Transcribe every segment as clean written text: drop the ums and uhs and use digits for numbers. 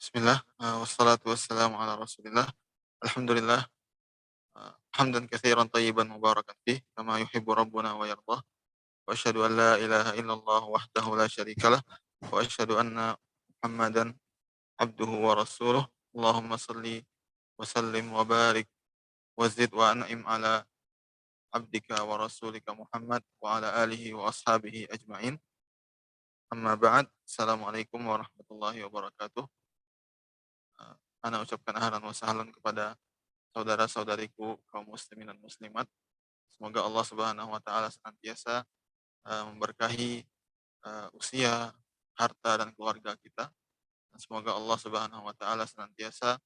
Bismillah, wassalatu wassalamu ala Rasulillah. Alhamdulillah, hamdan katsiran thayyiban mubarakan fih, kama yuhibbu rabbuna wa yardah. Wa asyhadu an la ilaha illallah wahdahu la syarikalah, wa asyhadu anna Muhammadan abduhu wa rasuluh. Allahumma salli wa sallim wa barik wa zid wa an'im ala abdika wa rasulika Muhammad wa ala alihi wa ashabihi ajma'in. Amma ba'd. Assalamualaikum warahmatullahi wabarakatuh. Uh, Ana ucapkan ahlan wa sahlan kepada saudara-saudariku kaum muslimin dan muslimat. Semoga Allah Subhanahu wa taala senantiasa memberkahi usia, harta dan keluarga kita. Dan semoga Allah Subhanahu wa taala senantiasa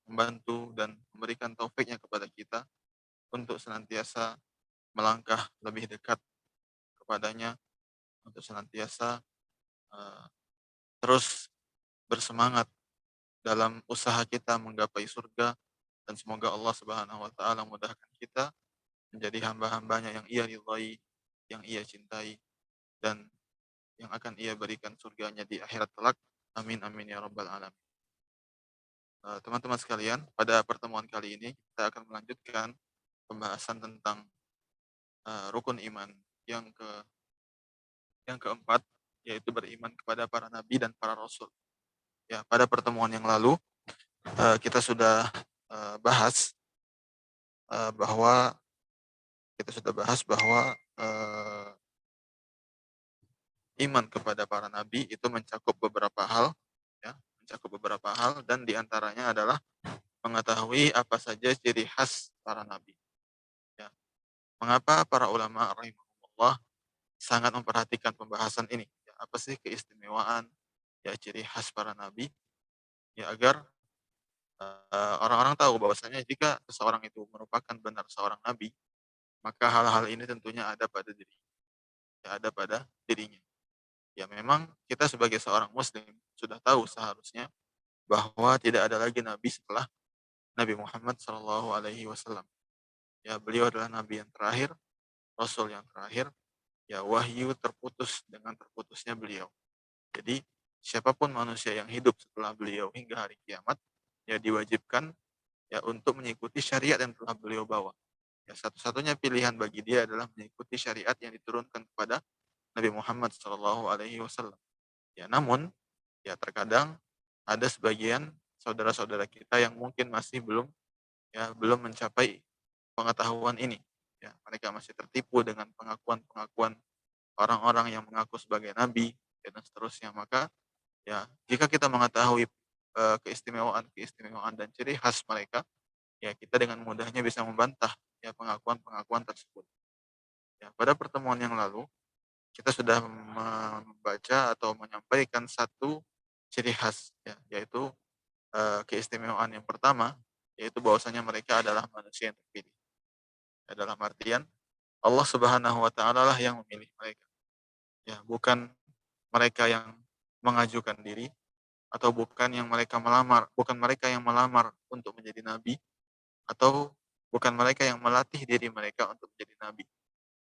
membantu dan memberikan taufiknya kepada kita untuk senantiasa melangkah lebih dekat kepadanya, untuk senantiasa uh, terus bersemangat dalam usaha kita menggapai surga, dan semoga Allah Subhanahu wa taala memudahkan kita menjadi hamba-hambanya yang ia ridhai, yang ia cintai, dan yang akan ia berikan surganya di akhirat kelak. Amin amin ya rabbal alamin. Teman-teman sekalian, pada pertemuan kali ini kita akan melanjutkan pembahasan tentang rukun iman yang ke yang keempat, yaitu beriman kepada para nabi dan para rasul. Ya, pada pertemuan yang lalu kita sudah bahas bahwa iman kepada para nabi itu mencakup beberapa hal, ya, mencakup beberapa hal, dan diantaranya adalah mengetahui apa saja ciri khas para nabi. Ya. Mengapa para ulama rahimahullah sangat memperhatikan pembahasan ini? Ya, apa sih keistimewaan, ya, ciri khas para nabi? Ya, agar orang-orang tahu bahwasanya jika seseorang itu merupakan benar seorang nabi, maka hal-hal ini tentunya ada pada diri, ya, ada pada dirinya. Ya, memang kita sebagai seorang muslim sudah tahu seharusnya bahwa tidak ada lagi nabi setelah Nabi Muhammad Shallallahu Alaihi Wasallam. Ya, beliau adalah nabi yang terakhir, rasul yang terakhir. Ya, wahyu terputus dengan terputusnya beliau. Jadi siapapun manusia yang hidup setelah beliau hingga hari kiamat, ya diwajibkan ya untuk mengikuti syariat yang telah beliau bawa. Ya, satu-satunya pilihan bagi dia adalah mengikuti syariat yang diturunkan kepada Nabi Muhammad Shallallahu Alaihi Wasallam. Ya, namun ya terkadang ada sebagian saudara-saudara kita yang mungkin masih belum mencapai pengetahuan ini. Ya, mereka masih tertipu dengan pengakuan-pengakuan orang-orang yang mengaku sebagai nabi, ya, dan seterusnya. Maka ya jika kita mengetahui keistimewaan dan ciri khas mereka, ya kita dengan mudahnya bisa membantah ya pengakuan-pengakuan tersebut. Ya, pada pertemuan yang lalu kita sudah membaca atau menyampaikan satu ciri khas, ya, yaitu keistimewaan yang pertama, yaitu bahwasanya mereka adalah manusia yang terpilih. Ya, dalam artian Allah Subhanahu wa taala lah yang memilih mereka. Ya, bukan mereka yang mengajukan diri, atau bukan mereka yang melamar untuk menjadi nabi, atau bukan mereka yang melatih diri mereka untuk menjadi nabi.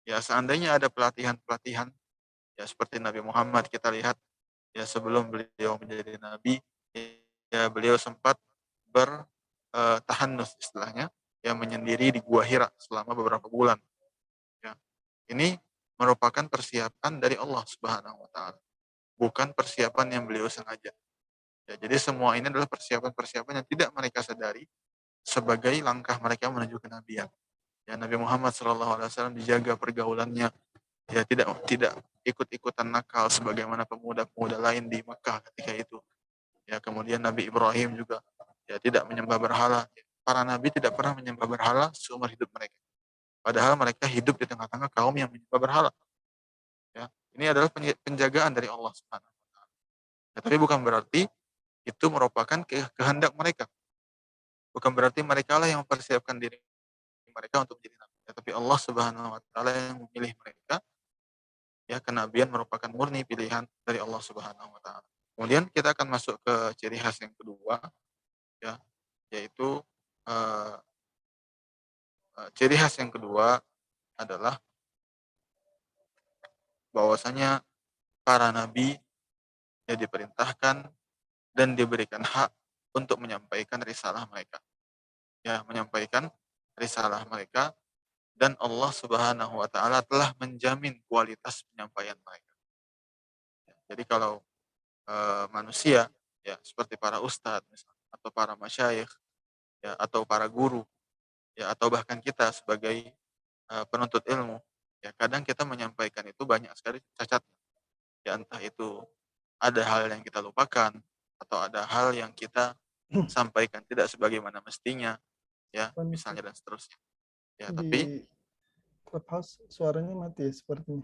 Ya, seandainya ada pelatihan-pelatihan, ya seperti Nabi Muhammad, kita lihat ya sebelum beliau menjadi nabi, ya beliau sempat bertahanus istilahnya, yang menyendiri di Gua Hira selama beberapa bulan. Ya. Ini merupakan persiapan dari Allah Subhanahu wa taala, bukan persiapan yang beliau sengaja. Ya, jadi semua ini adalah persiapan-persiapan yang tidak mereka sadari sebagai langkah mereka menuju kenabian. Ya, Nabi Muhammad SAW dijaga pergaulannya, ya tidak ikut-ikutan nakal sebagaimana pemuda-pemuda lain di Mekah ketika itu. Ya, kemudian Nabi Ibrahim juga ya tidak menyembah berhala. Para nabi tidak pernah menyembah berhala seumur hidup mereka. Padahal mereka hidup di tengah-tengah kaum yang menyembah berhala. Ya, ini adalah penjagaan dari Allah Subhanahu wa taala. Ya, tapi bukan berarti itu merupakan kehendak mereka. Bukan berarti mereka lah yang mempersiapkan diri mereka untuk menjadi nabi. Ya, tapi Allah Subhanahu wa taala yang memilih mereka. Ya, kenabian merupakan murni pilihan dari Allah Subhanahu wa taala. Kemudian kita akan masuk ke ciri khas yang kedua, ya, yaitu uh, ciri khas yang kedua adalah bahwasanya para nabi yang diperintahkan dan diberikan hak untuk menyampaikan risalah mereka. Ya, menyampaikan risalah mereka, dan Allah Subhanahu wa taala telah menjamin kualitas penyampaian mereka. Jadi kalau manusia ya seperti para ustadz misalnya, atau para masyayikh ya, atau para guru ya, atau bahkan kita sebagai penuntut ilmu ya, kadang kita menyampaikan itu banyak sekali cacat ya, entah itu ada hal yang kita lupakan atau ada hal yang kita sampaikan tidak sebagaimana mestinya ya, misalnya dan seterusnya ya. Tapi Di Clubhouse suaranya mati ya sepertinya.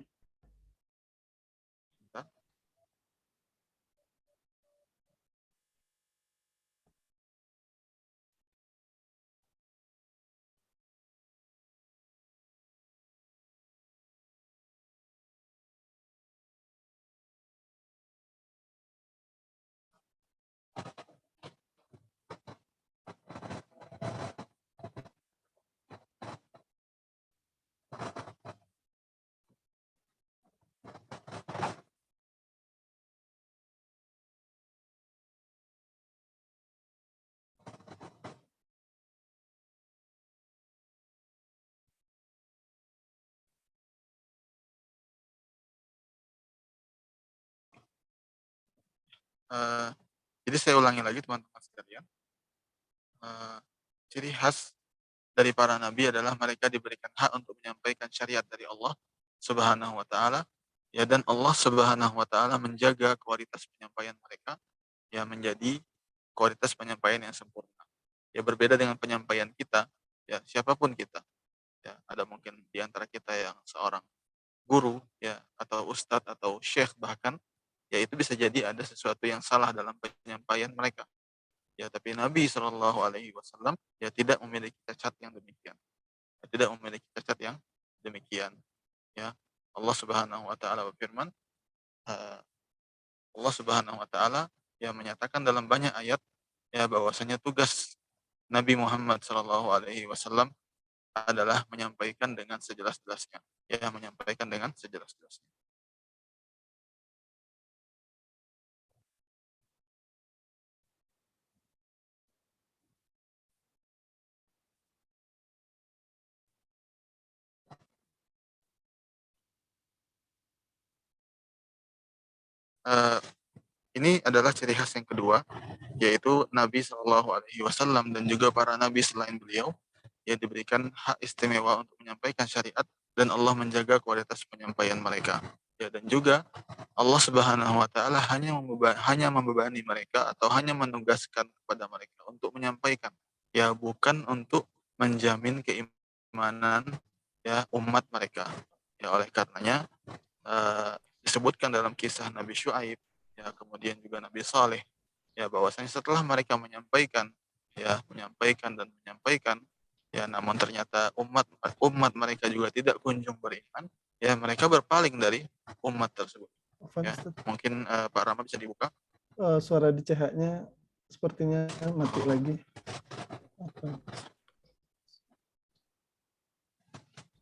jadi saya ulangi lagi teman-teman sekalian, ciri khas dari para nabi adalah mereka diberikan hak untuk menyampaikan syariat dari Allah Subhanahu wa taala ya, dan Allah Subhanahu wa taala menjaga kualitas penyampaian mereka ya menjadi kualitas penyampaian yang sempurna. Ya berbeda dengan penyampaian kita ya, siapapun kita. Ya, ada mungkin di antara kita yang seorang guru ya, atau ustadz atau syekh bahkan ya, itu bisa jadi ada sesuatu yang salah dalam penyampaian mereka. Ya, tapi Nabi Shallallahu Alaihi Wasallam ya tidak memiliki cacat yang demikian, tidak memiliki cacat yang demikian. Ya, Allah Subhanahu Wa Taala berfirman, Allah Subhanahu Wa Taala yang menyatakan dalam banyak ayat ya bahwasanya tugas Nabi Muhammad Shallallahu Alaihi Wasallam adalah menyampaikan dengan sejelas-jelasnya, ya menyampaikan dengan sejelas-jelasnya. Uh, ini adalah ciri khas yang kedua, yaitu Nabi Shallallahu Alaihi Wasallam dan juga para nabi selain beliau yang diberikan hak istimewa untuk menyampaikan syariat, dan Allah menjaga kualitas penyampaian mereka. Ya, dan juga Allah Subhanahu wa taala hanya membebani mereka atau hanya menugaskan kepada mereka untuk menyampaikan, ya bukan untuk menjamin keimanan ya umat mereka. Ya oleh karenanya disebutkan dalam kisah Nabi Syuaib ya, kemudian juga Nabi Saleh ya, bahwasanya setelah mereka menyampaikan dan menyampaikan ya, namun ternyata umat mereka juga tidak kunjung beriman ya, mereka berpaling dari umat tersebut. Ya, mungkin Pak Rama bisa dibuka. Suara di CH-nya sepertinya mati lagi.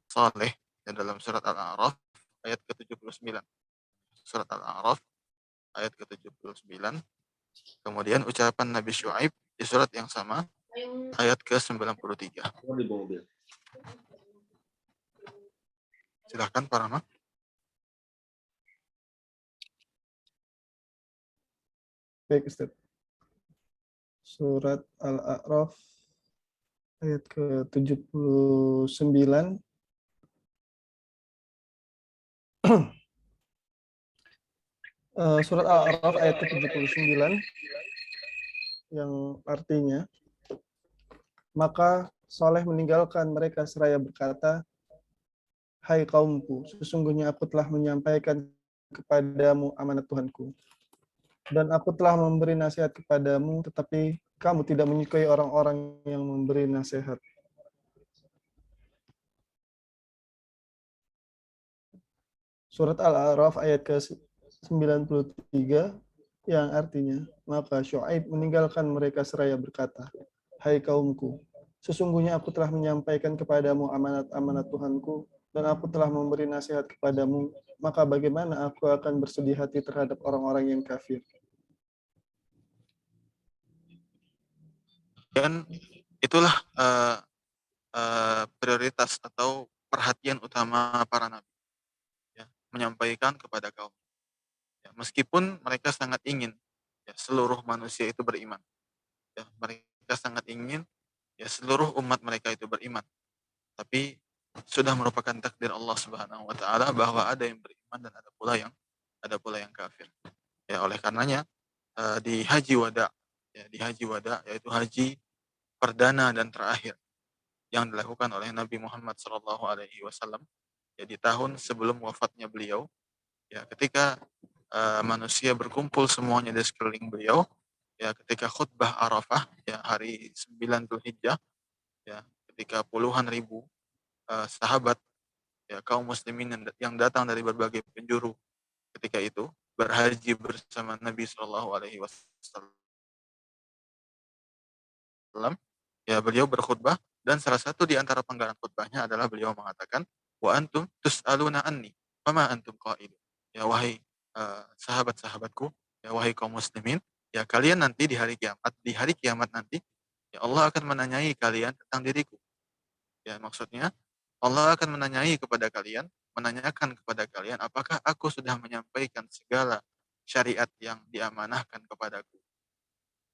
Saleh ya, dalam surat Al-A'raf ayat ke-79. Surat Al-A'raf ayat ke-79. Kemudian ucapan Nabi Syuaib di surat yang sama ayat ke-93. Silahkan Pak Rama. Baik, Ustaz. Surat Al-A'raf ayat ke-79. Surat Al-A'raf ayat ke-79 yang artinya, maka Saleh meninggalkan mereka seraya berkata, hai kaumku, sesungguhnya aku telah menyampaikan kepadamu amanat Tuhanku. Dan aku telah memberi nasihat kepadamu, tetapi kamu tidak menyukai orang-orang yang memberi nasihat. Surat Al-A'raf ayat ke-93 yang artinya, maka Syuaib meninggalkan mereka seraya berkata, hai kaumku, sesungguhnya aku telah menyampaikan kepadamu amanat-amanat Tuhanku, dan aku telah memberi nasihat kepadamu, maka bagaimana aku akan bersedih hati terhadap orang-orang yang kafir. Dan itulah prioritas atau perhatian utama para nabi, ya, menyampaikan kepada kaum. Ya, meskipun mereka sangat ingin ya seluruh manusia itu beriman, ya, mereka sangat ingin ya seluruh umat mereka itu beriman, tapi sudah merupakan takdir Allah Subhanahu wa taala bahwa ada yang beriman dan ada pula yang kafir. Ya, oleh karenanya di haji wada, ya, di haji wada yaitu haji perdana dan terakhir yang dilakukan oleh Nabi Muhammad SAW, ya, di tahun sebelum wafatnya beliau, ya, ketika manusia berkumpul semuanya di sekeliling beliau, ya, ketika khutbah Arafah, ya, hari 9 Dzulhijjah, ya, ketika puluhan ribu sahabat, ya, kaum muslimin yang datang dari berbagai penjuru ketika itu berhaji bersama Nabi Shallallahu Alaihi Wasallam, ya, beliau berkhutbah dan salah satu di antara penggalan khutbahnya adalah beliau mengatakan, wa antum tus'aluna anni fama antum qailun. Ya, wahai sahabat-sahabatku, ya, wahai kaum muslimin, ya, kalian nanti di hari kiamat nanti, ya, Allah akan menanyai kalian tentang diriku. Ya, maksudnya Allah akan menanyakan kepada kalian apakah aku sudah menyampaikan segala syariat yang diamanahkan kepadaku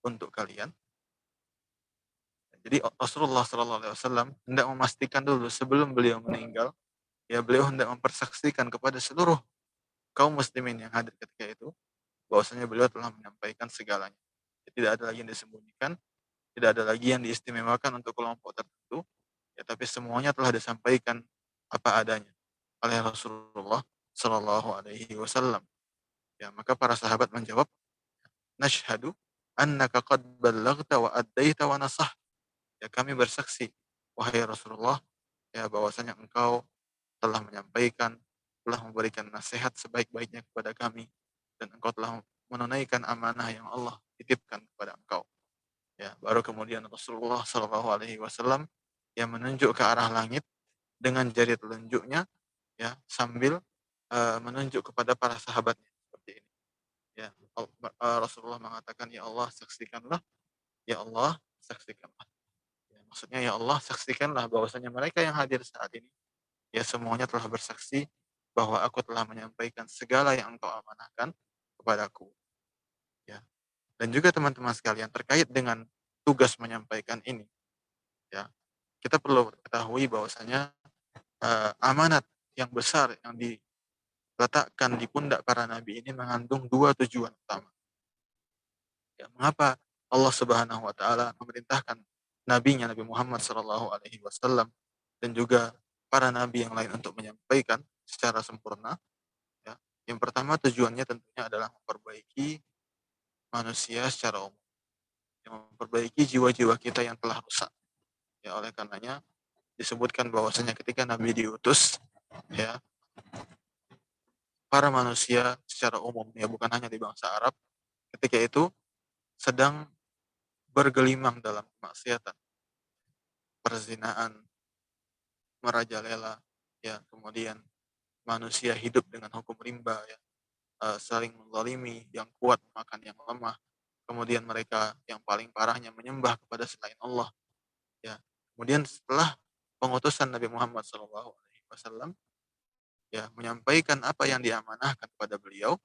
untuk kalian. Jadi Rasulullah SAW hendak memastikan dulu sebelum beliau meninggal, ya, beliau hendak mempersaksikan kepada seluruh kaum muslimin yang hadir ketika itu bahwasanya beliau telah menyampaikan segalanya. Tidak ada lagi yang disembunyikan, tidak ada lagi yang diistimewakan untuk kelompok tertentu, ya, tapi semuanya telah disampaikan apa adanya oleh Rasulullah Shallallahu Alaihi Wasallam. Ya, maka para sahabat menjawab, nashhadu annaka qad ballaghta wa addaita wa nasah. Ya, kami bersaksi, wahai Rasulullah, ya, bahwasanya engkau telah menyampaikan, telah memberikan nasihat sebaik-baiknya kepada kami, dan engkau telah menunaikan amanah yang Allah titipkan kepada engkau. Ya, baru kemudian Rasulullah Shallallahu Alaihi Wasallam yang menunjuk ke arah langit dengan jari telunjuknya, ya, sambil menunjuk kepada para sahabatnya seperti ini. Ya, Rasulullah mengatakan, ya Allah saksikanlah, ya Allah saksikanlah. Ya, maksudnya, ya Allah saksikanlah bahwasanya mereka yang hadir saat ini, ya, semuanya telah bersaksi bahwa aku telah menyampaikan segala yang engkau amanahkan kepadaku. Ya. Dan juga teman-teman sekalian terkait dengan tugas menyampaikan ini, ya, kita perlu ketahui bahwasanya amanat yang besar yang diletakkan di pundak para nabi ini mengandung dua tujuan utama. Ya, mengapa Allah Subhanahu wa taala memerintahkan nabinya Nabi Muhammad sallallahu alaihi wasallam dan juga para nabi yang lain untuk menyampaikan secara sempurna, ya. Yang pertama tujuannya tentunya adalah memperbaiki manusia secara umum, yang memperbaiki jiwa-jiwa kita yang telah rusak. Ya, oleh karenanya disebutkan bahwasanya ketika nabi diutus, ya, para manusia secara umum, ya, bukan hanya di bangsa Arab, ketika itu sedang bergelimang dalam kemaksiatan, perzinaan, merajalela, ya, kemudian manusia hidup dengan hukum rimba, ya, saling menzalimi, yang kuat makan yang lemah, kemudian mereka yang paling parahnya menyembah kepada selain Allah, ya. Kemudian setelah pengutusan Nabi Muhammad SAW, ya, menyampaikan apa yang diamanahkan kepada beliau,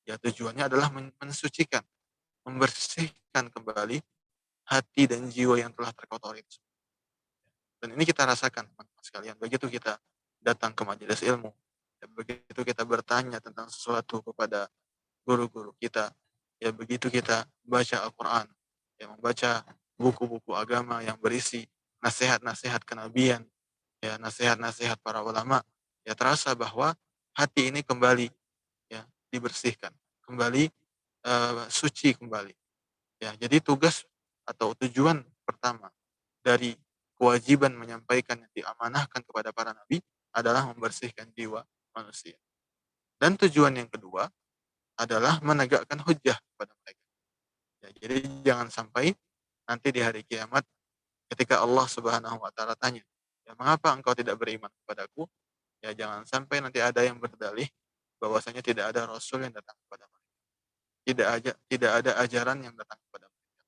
ya, tujuannya adalah mensucikan, membersihkan kembali hati dan jiwa yang telah terkotori. Dan ini kita rasakan, teman-teman sekalian, begitu kita datang ke majelis ilmu, ya, begitu kita bertanya tentang sesuatu kepada guru-guru kita, ya, begitu kita baca Al-Quran, ya, membaca buku-buku agama yang berisi nasihat-nasihat kenabian, ya, nasihat-nasihat para ulama, ya, terasa bahwa hati ini kembali, ya, dibersihkan, kembali suci kembali. Ya, jadi tugas atau tujuan pertama dari kewajiban menyampaikan yang diamanahkan kepada para nabi adalah membersihkan jiwa manusia. Dan tujuan yang kedua adalah menegakkan hujjah kepada mereka. Ya, jadi jangan sampai nanti di hari kiamat ketika Allah Subhanahu wa taala tanya, ya, mengapa engkau tidak beriman kepadaku? Ya, jangan sampai nanti ada yang berdalih bahwasanya tidak ada rasul yang datang kepada mereka. Tidak ada ajaran yang datang kepada mereka.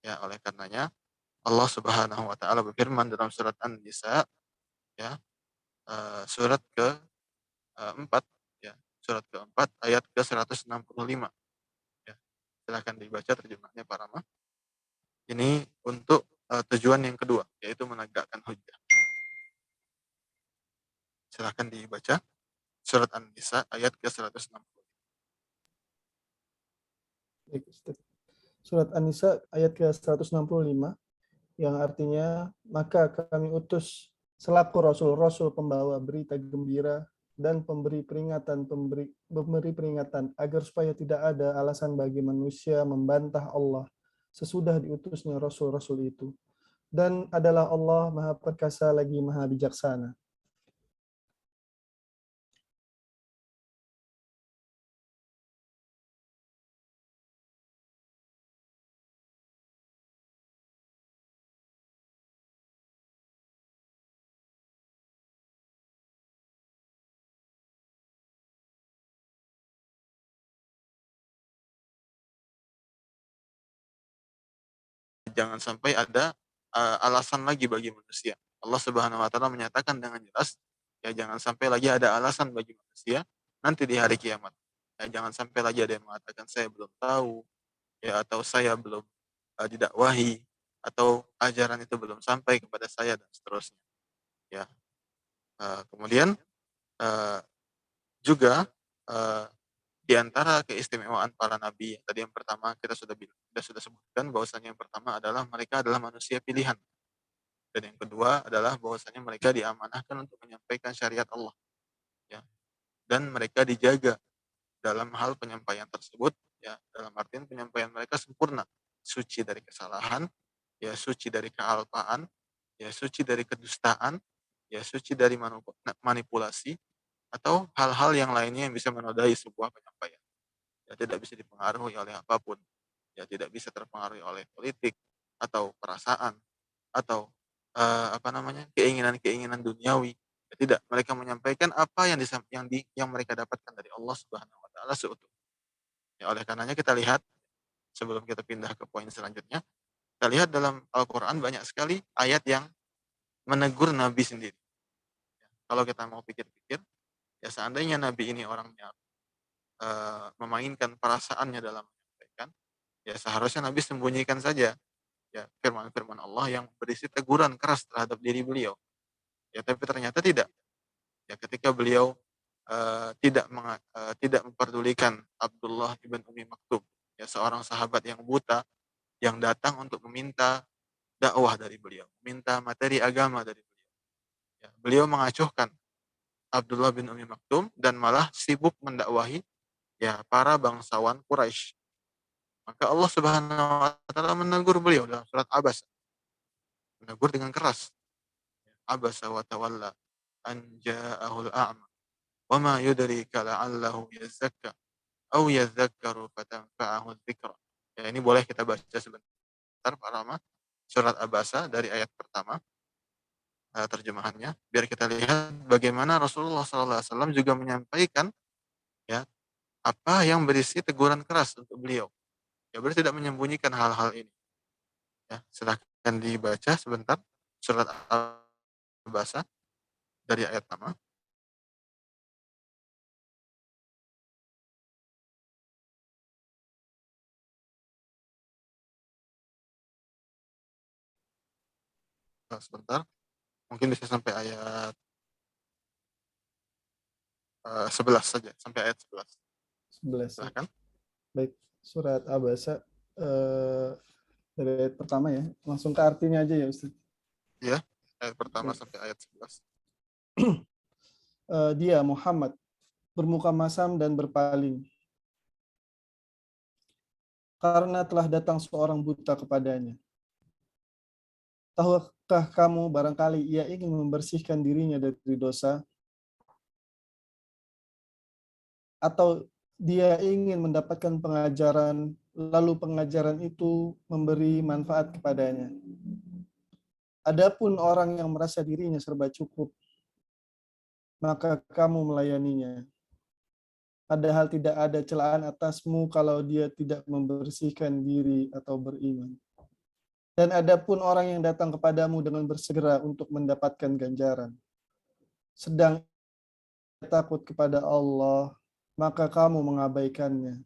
Ya, oleh karenanya Allah Subhanahu wa taala berfirman dalam surat An-Nisa, ya, surat ke-4, ya, surat ke-4 ayat ke-165, ya. Silakan dibaca terjemahnya Pak Rama. Ini untuk tujuan yang kedua, yaitu menegakkan hujjah. Silakan dibaca surat An-Nisa ayat ke-165. Surat An-Nisa ayat ke-165 yang artinya, maka kami utus selaku rasul-rasul pembawa berita gembira dan pemberi peringatan agar supaya tidak ada alasan bagi manusia membantah Allah sesudah diutusnya rasul-rasul itu. Dan adalah Allah Maha Perkasa lagi Maha Bijaksana. Jangan sampai ada alasan lagi bagi manusia. Allah Subhanahu wa taala menyatakan dengan jelas, ya jangan sampai lagi ada alasan bagi manusia nanti di hari kiamat. Ya jangan sampai lagi ada yang mengatakan saya belum tahu, ya atau saya belum didakwahi, atau ajaran itu belum sampai kepada saya dan seterusnya. Ya. Kemudian juga di antara keistimewaan para nabi, tadi yang pertama kita sudah sebutkan bahwasanya yang pertama adalah mereka adalah manusia pilihan. Dan yang kedua adalah bahwasanya mereka diamanahkan untuk menyampaikan syariat Allah, ya. Dan mereka dijaga dalam hal penyampaian tersebut, ya, dalam artian penyampaian mereka sempurna, suci dari kesalahan, ya suci dari kealpaan, ya suci dari kedustaan, ya suci dari manipulasi atau hal-hal yang lainnya yang bisa menodai sebuah penyampaian. Ya tidak bisa dipengaruhi oleh apapun, ya tidak bisa terpengaruhi oleh politik atau perasaan atau keinginan-keinginan duniawi. Ya, tidak, mereka menyampaikan apa yang mereka dapatkan dari Allah Subhanahu wa taala seutuhnya. Ya, oleh karenanya kita lihat sebelum kita pindah ke poin selanjutnya, kita lihat dalam Al-Qur'an banyak sekali ayat yang menegur nabi sendiri. Ya, kalau kita mau pikir-pikir, ya seandainya nabi ini orangnya memainkan perasaannya dalam menyampaikan, ya seharusnya nabi sembunyikan saja, ya, firman-firman Allah yang berisi teguran keras terhadap diri beliau. Ya, tapi ternyata tidak. Ya, ketika beliau tidak memperdulikan Abdullah ibn Umi Maktub, ya seorang sahabat yang buta yang datang untuk meminta dakwah dari beliau, minta materi agama dari beliau. Ya, beliau mengacuhkan Abdullah bin Umi Maktum dan malah sibuk mendakwahi, ya, para bangsawan Quraisy. Maka Allah Subhanahu wa taala menegur beliau dalam surat Abasa. Menegur dengan keras. Abasa wa tawalla an ja'ahul a'ma wa ma yudrika la'allahu yazakka aw yadhakkaru fatanfa'ahu dzikra. Ya, ini boleh kita baca sebentar Pak Rama. Surat Abasa dari ayat pertama, terjemahannya, biar kita lihat bagaimana Rasulullah SAW juga menyampaikan, ya, apa yang berisi teguran keras untuk beliau. Ya, beliau tidak menyembunyikan hal-hal ini. Ya, silahkan dibaca sebentar surat Abasa dari ayat pertama. Sebentar, mungkin bisa sampai ayat 11 saja, sampai ayat 11. 11. Silahkan. Baik, surat Abasa dari ayat pertama ya. Langsung ke artinya aja ya Ustaz. Ya, ayat pertama Baik. sampai ayat 11. Dia Muhammad bermuka masam dan berpaling karena telah datang seorang buta kepadanya. Tahukah kamu barangkali ia ingin membersihkan dirinya dari dosa, atau dia ingin mendapatkan pengajaran, lalu pengajaran itu memberi manfaat kepadanya. Adapun orang yang merasa dirinya serba cukup, maka kamu melayaninya. Padahal tidak ada celaan atasmu kalau dia tidak membersihkan diri atau beriman. Dan adapun orang yang datang kepadamu dengan bersegera untuk mendapatkan ganjaran, sedang takut kepada Allah, maka kamu mengabaikannya.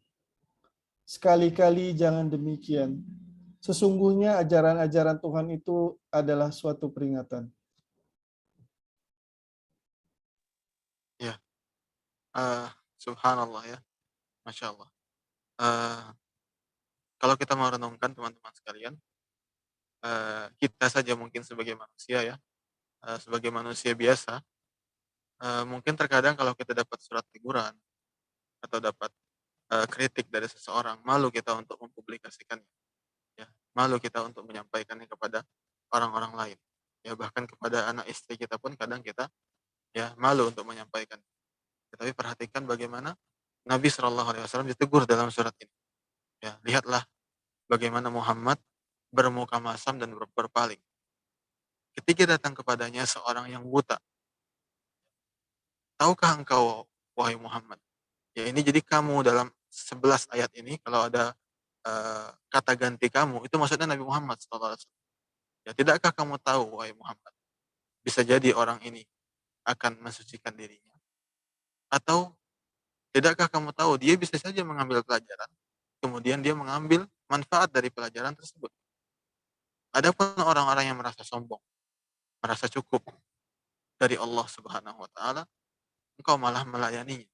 Sekali-kali jangan demikian. Sesungguhnya ajaran-ajaran Tuhan itu adalah suatu peringatan. Ya, subhanallah ya, masya Allah. Eh, Kalau kita mau renungkan teman-teman sekalian, kita saja mungkin sebagai manusia ya, sebagai manusia biasa, mungkin terkadang kalau kita dapat surat teguran atau dapat kritik dari seseorang, malu kita untuk mempublikasikannya, ya, malu kita untuk menyampaikannya kepada orang-orang lain, ya bahkan kepada anak istri kita pun kadang kita ya malu untuk menyampaikan. Tapi perhatikan bagaimana Nabi Shallallahu Alaihi Wasallam ditegur dalam surat ini. Ya, lihatlah bagaimana Muhammad bermuka masam dan berpaling. Ketika datang kepadanya seorang yang buta, tahukah engkau wahai Muhammad? Ya ini jadi kamu dalam 11 ayat ini kalau ada kata ganti kamu itu maksudnya Nabi Muhammad Shallallahu Alaihi Wasallam. Ya tidakkah kamu tahu wahai Muhammad? Bisa jadi orang ini akan mensucikan dirinya atau tidakkah kamu tahu dia bisa saja mengambil pelajaran kemudian dia mengambil manfaat dari pelajaran tersebut. Adapun orang-orang yang merasa sombong, merasa cukup dari Allah Subhanahu wa taala, engkau malah melayaninya.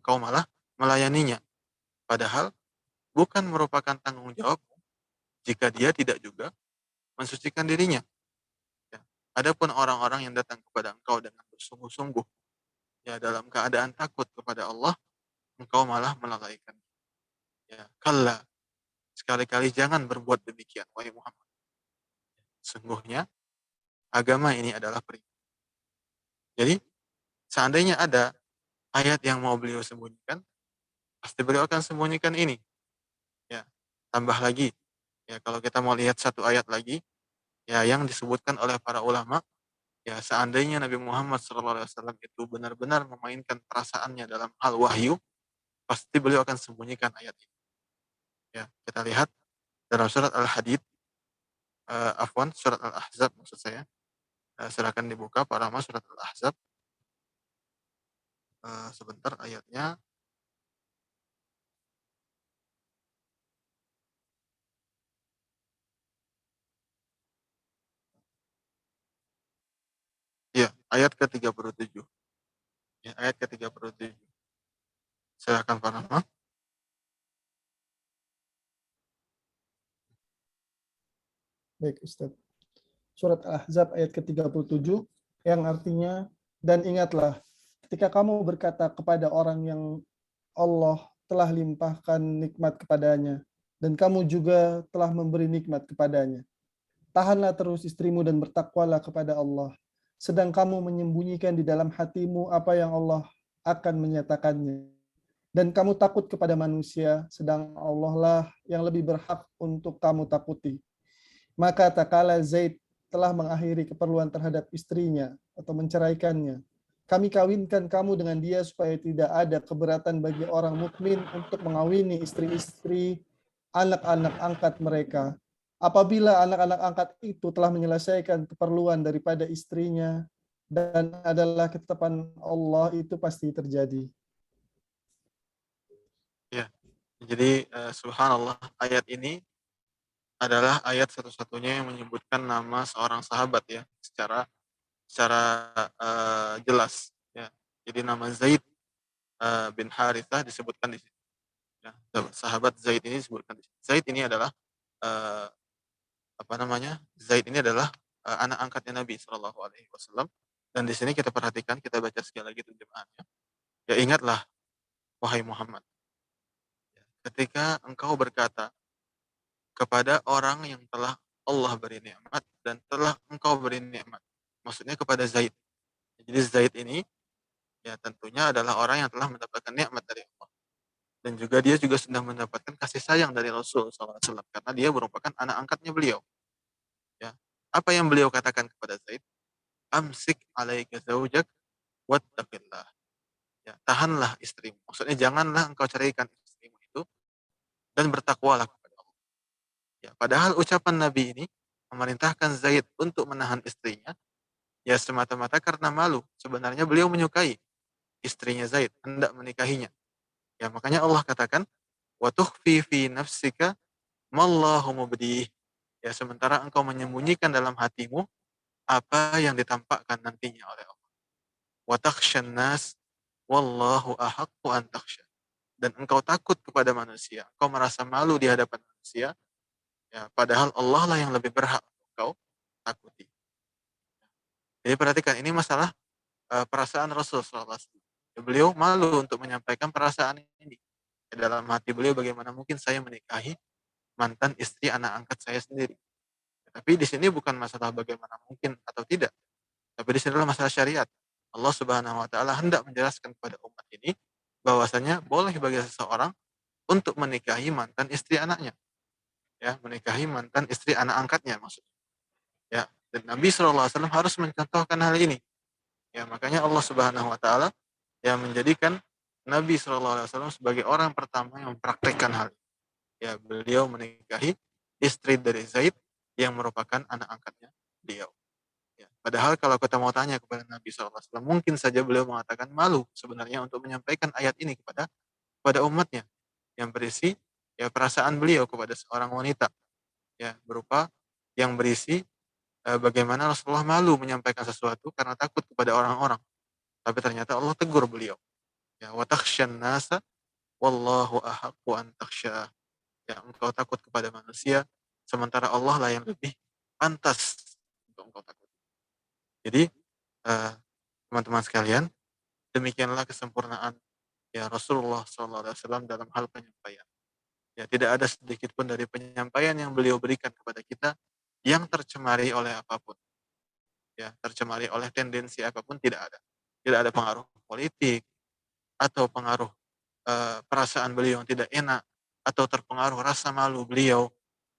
Engkau malah melayaninya. Padahal bukan merupakan tanggung jawabmu jika dia tidak juga mensucikan dirinya. Ya. Adapun orang-orang yang datang kepada engkau dengan bersungguh-sungguh, ya dalam keadaan takut kepada Allah, engkau malah melalaikan. Ya, kalla, sekali-kali jangan berbuat demikian, wahai Muhammad. Sungguhnya agama ini adalah perintah. Jadi, seandainya ada ayat yang mau beliau sembunyikan, pasti beliau akan sembunyikan ini. Ya, tambah lagi. Ya, kalau kita mau lihat satu ayat lagi, ya yang disebutkan oleh para ulama, ya seandainya Nabi Muhammad SAW itu benar-benar memainkan perasaannya dalam hal wahyu, pasti beliau akan sembunyikan ayat ini. Ya, kita lihat dalam surat Al-Hadid, afwan, surat Al-Ahzab maksud saya. Silakan dibuka para mas surat Al-Ahzab. Sebentar ayatnya. Ya, ayat ke-37. Ya, ayat ke-37. Silakan Pak Rahmat. Baik, Ustaz. Surat Al-Ahzab ayat ke-37 yang artinya, dan ingatlah ketika kamu berkata kepada orang yang Allah telah limpahkan nikmat kepadanya, dan kamu juga telah memberi nikmat kepadanya. Tahanlah terus istrimu dan bertakwalah kepada Allah. Sedang kamu menyembunyikan di dalam hatimu apa yang Allah akan menyatakannya. Dan kamu takut kepada manusia, sedang Allah lah yang lebih berhak untuk kamu takuti. Maka tak kala Zaid telah mengakhiri keperluan terhadap istrinya atau menceraikannya, kami kawinkan kamu dengan dia supaya tidak ada keberatan bagi orang mukmin untuk mengawini istri-istri anak-anak angkat mereka. Apabila anak-anak angkat itu telah menyelesaikan keperluan daripada istrinya dan adalah ketetapan Allah, itu pasti terjadi. Ya, jadi subhanallah ayat ini adalah ayat satu-satunya yang menyebutkan nama seorang sahabat ya secara secara jelas ya. Jadi nama Zaid bin Harithah disebutkan di sini. Ya, sahabat Zaid ini disebutkan di sini. Zaid ini adalah eh, apa namanya? Zaid ini adalah anak angkatnya Nabi Shallallahu Alaihi Wasallam. Dan di sini kita perhatikan, kita baca sekali lagi terjemahannya. Ya ingatlah, wahai Muhammad, ya, ketika engkau berkata kepada orang yang telah Allah beri nikmat dan telah engkau beri nikmat. Maksudnya kepada Zaid. Jadi Zaid ini ya tentunya adalah orang yang telah mendapatkan nikmat dari Allah. Dan juga dia juga sudah mendapatkan kasih sayang dari Rasul SAW karena dia merupakan anak angkatnya beliau. Ya. Apa yang beliau katakan kepada Zaid? Amsik alaika zaujak wattaqillah. Ya, tahanlah istrimu. Maksudnya janganlah engkau ceraikan istrimu itu dan bertakwalah kepada Allah. Ya, padahal ucapan Nabi ini memerintahkan Zaid untuk menahan istrinya, ya semata-mata karena malu. Sebenarnya beliau menyukai istrinya Zaid, hendak menikahinya. Ya makanya Allah katakan, wa tukhfi fi nafsika mallahu mubdih. Ya sementara engkau menyembunyikan dalam hatimu apa yang ditampakkan nantinya oleh Allah. Wa takhshan nas wallahu ahaqqu an takhsha. Dan engkau takut kepada manusia, engkau merasa malu di hadapan manusia, ya padahal Allah lah yang lebih berhak untuk engkau takuti. Jadi perhatikan ini masalah perasaan Rasul SAW. Beliau malu untuk menyampaikan perasaan ini. Dalam hati beliau, bagaimana mungkin saya menikahi mantan istri anak angkat saya sendiri. Tapi di sini bukan masalah bagaimana mungkin atau tidak, tapi di sini adalah masalah syariat. Allah Subhanahu wa taala hendak menjelaskan kepada umat ini bahwasanya boleh bagi seseorang untuk menikahi mantan istri anaknya, ya, menikahi mantan istri anak angkatnya maksudnya. Ya, dan Nabi SAW harus mencontohkan hal ini. Ya, makanya Allah Subhanahu wa taala yang menjadikan Nabi SAW sebagai orang pertama yang mempraktekkan hal ini. Ya, beliau menikahi istri dari Zaid yang merupakan anak angkatnya beliau. Ya, padahal kalau kita mau tanya kepada Nabi SAW, mungkin saja beliau mengatakan malu sebenarnya untuk menyampaikan ayat ini kepada umatnya yang berisi ya perasaan beliau kepada seorang wanita, ya berupa yang berisi bagaimana Rasulullah malu menyampaikan sesuatu karena takut kepada orang-orang. Tapi ternyata Allah tegur beliau. Ya, wa takhsyan nasa wallahu ahaqqu an takhsya. Ya, engkau takut kepada manusia sementara Allah lah yang lebih pantas untuk engkau takut. Jadi teman-teman sekalian, demikianlah kesempurnaan ya Rasulullah SAW dalam hal penyampaian. Ya, tidak ada sedikit pun dari penyampaian yang beliau berikan kepada kita yang tercemari oleh apapun. Ya, tercemari oleh tendensi apapun, tidak ada. Tidak ada pengaruh politik atau pengaruh perasaan beliau yang tidak enak atau terpengaruh rasa malu beliau,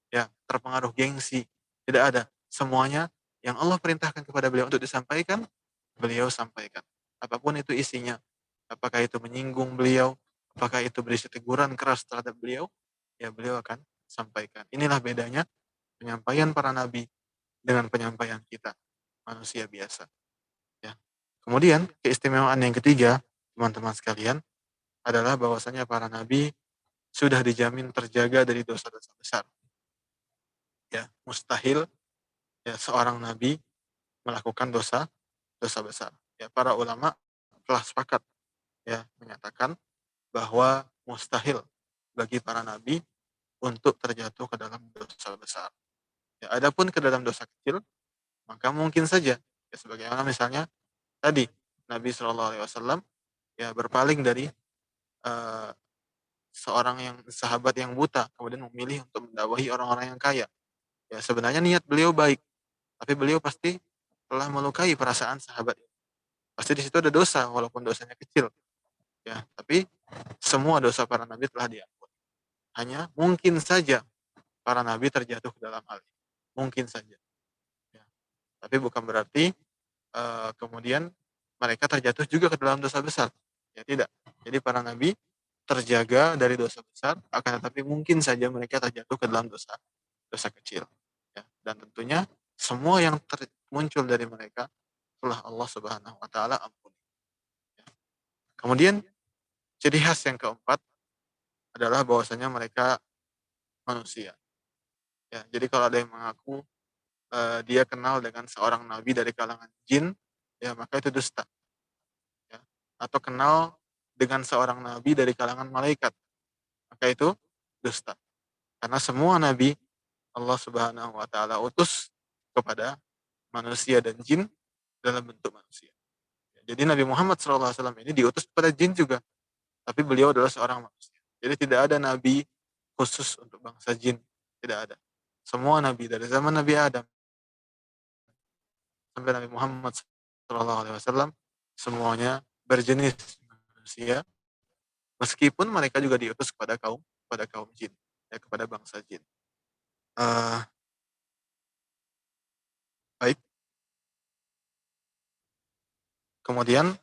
ya, terpengaruh gengsi. Tidak ada. Semuanya yang Allah perintahkan kepada beliau untuk disampaikan, beliau sampaikan. Apapun itu isinya. Apakah itu menyinggung beliau, apakah itu berisi teguran keras terhadap beliau, ya beliau akan sampaikan. Inilah bedanya penyampaian para nabi dengan penyampaian kita, manusia biasa. Ya. Kemudian keistimewaan yang ketiga, teman-teman sekalian, adalah bahwasanya para nabi sudah dijamin terjaga dari dosa-dosa besar. Ya, mustahil ya seorang nabi melakukan dosa besar. Ya, para ulama telah sepakat ya menyatakan bahwa mustahil bagi para nabi untuk terjatuh ke dalam dosa besar. Ya, adapun ke dalam dosa kecil, maka mungkin saja ya sebagaimana misalnya tadi Nabi Shallallahu Alaihi Wasallam ya berpaling dari uh, seorang yang sahabat yang buta, kemudian memilih untuk mendakwahi orang-orang yang kaya. Ya sebenarnya niat beliau baik, tapi beliau pasti telah melukai perasaan sahabat. Pasti di situ ada dosa, walaupun dosanya kecil. Ya, tapi semua dosa para nabi telah diampuni. Hanya mungkin saja para nabi terjatuh ke dalam hal ini. Mungkin saja. Ya. Tapi bukan berarti kemudian mereka terjatuh juga ke dalam dosa besar. Ya tidak. Jadi para nabi terjaga dari dosa besar, akan tetapi mungkin saja mereka terjatuh ke dalam dosa kecil. Ya. Dan tentunya semua yang muncul dari mereka telah Allah Subhanahu wa taala ampuni. Ya. Kemudian ciri khas yang keempat adalah bahwasanya mereka manusia. Ya, jadi kalau ada yang mengaku dia kenal dengan seorang nabi dari kalangan jin, ya maka itu dusta. Ya. Atau kenal dengan seorang nabi dari kalangan malaikat, maka itu dusta. Karena semua nabi Allah Subhanahu wa taala utus kepada manusia dan jin dalam bentuk manusia. Ya, jadi Nabi Muhammad SAW ini diutus kepada jin juga, tapi beliau adalah seorang manusia. Jadi tidak ada nabi khusus untuk bangsa jin, tidak ada. Semua nabi dari zaman Nabi Adam sampai Nabi Muhammad SAW semuanya berjenis manusia, meskipun mereka juga diutus kepada kaum jin, ya, kepada bangsa jin. Baik. Kemudian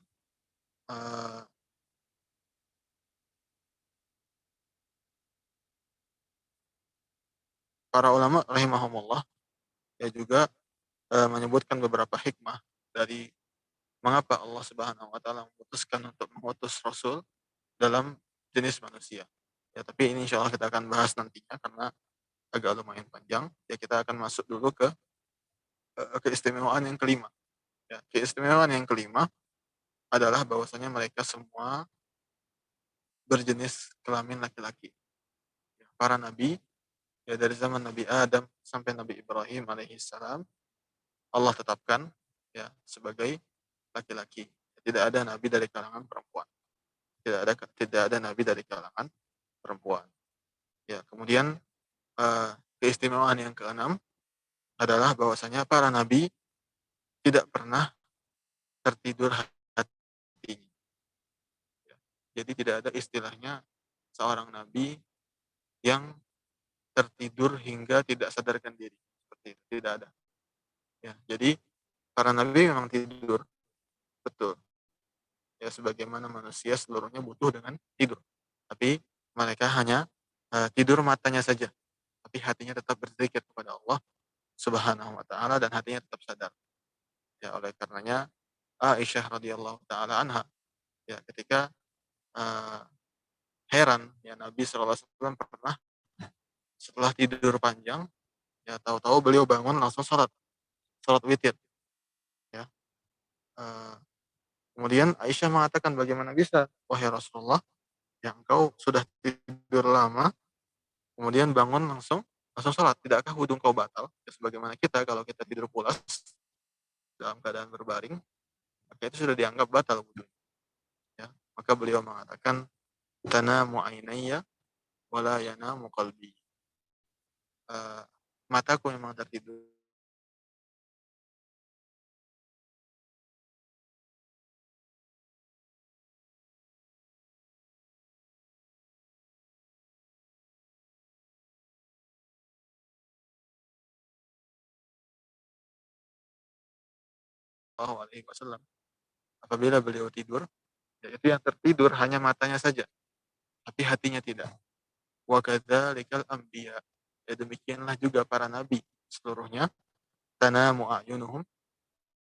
para ulama rahimahumullah ya juga menyebutkan beberapa hikmah dari mengapa Allah Subhanahu wa taala memutuskan untuk mengutus rasul dalam jenis manusia. Ya, tapi ini insya Allah kita akan bahas nantinya karena agak lumayan panjang. Ya, kita akan masuk dulu ke keistimewaan yang kelima. Ya, keistimewaan yang kelima adalah bahwasanya mereka semua berjenis kelamin laki-laki. Ya, para nabi, ya dari zaman Nabi Adam sampai Nabi Ibrahim alaihissalam, Allah tetapkan ya sebagai laki-laki. Tidak ada nabi dari kalangan perempuan. Tidak ada nabi dari kalangan perempuan. Ya, kemudian keistimewaan yang keenam adalah bahwasanya para nabi tidak pernah tertidur hatinya. Ya. Jadi tidak ada istilahnya seorang nabi yang tertidur hingga tidak sadarkan diri. Seperti itu, tidak ada. Ya, jadi para nabi memang tidur, betul. Ya, sebagaimana manusia seluruhnya butuh dengan tidur. Tapi mereka hanya tidur matanya saja, tapi hatinya tetap berzikir kepada Allah Subhanahu wa taala dan hatinya tetap sadar. Ya, oleh karenanya Aisyah radhiyallahu taala anha ya ketika uh, heran ya Nabi sallallahu alaihi wasallam pernah setelah tidur panjang ya tahu-tahu beliau bangun langsung salat witir ya. Uh, Kemudian Aisyah mengatakan bagaimana bisa wahai Rasulullah yang engkau sudah tidur lama kemudian bangun langsung langsung salat, tidakkah wudhu kau batal ya, sebagaimana kita kalau kita tidur pulas dalam keadaan berbaring maka itu sudah dianggap batal wudhu ya. Maka beliau mengatakan tanamu ainayya wala yanamu qalbi. Uh, Mataku memang tertidur Shallallahu alaihi wasallam. Apabila beliau tidur, yaitu yang tertidur hanya matanya saja, tapi hatinya tidak. Wa kadzalikal anbiya. Ya demikianlah juga para nabi seluruhnya. Tanamu a'yunuhum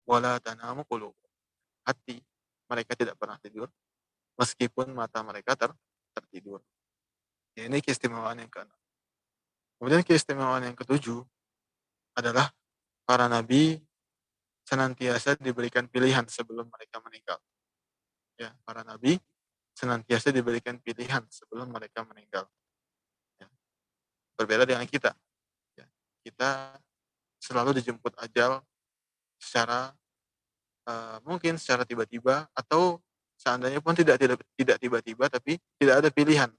wala tanamu qulubuhum. Hati mereka tidak pernah tidur meskipun mata mereka tertidur. Ya, ini keistimewaan yang keenam. Kemudian keistimewaan yang ketujuh adalah para nabi senantiasa diberikan pilihan sebelum mereka meninggal. Ya, para nabi senantiasa diberikan pilihan sebelum mereka meninggal. Ya. Berbeda dengan kita. Ya. Kita selalu dijemput ajal secara mungkin secara tiba-tiba atau seandainya pun tidak tiba-tiba tapi tidak ada pilihan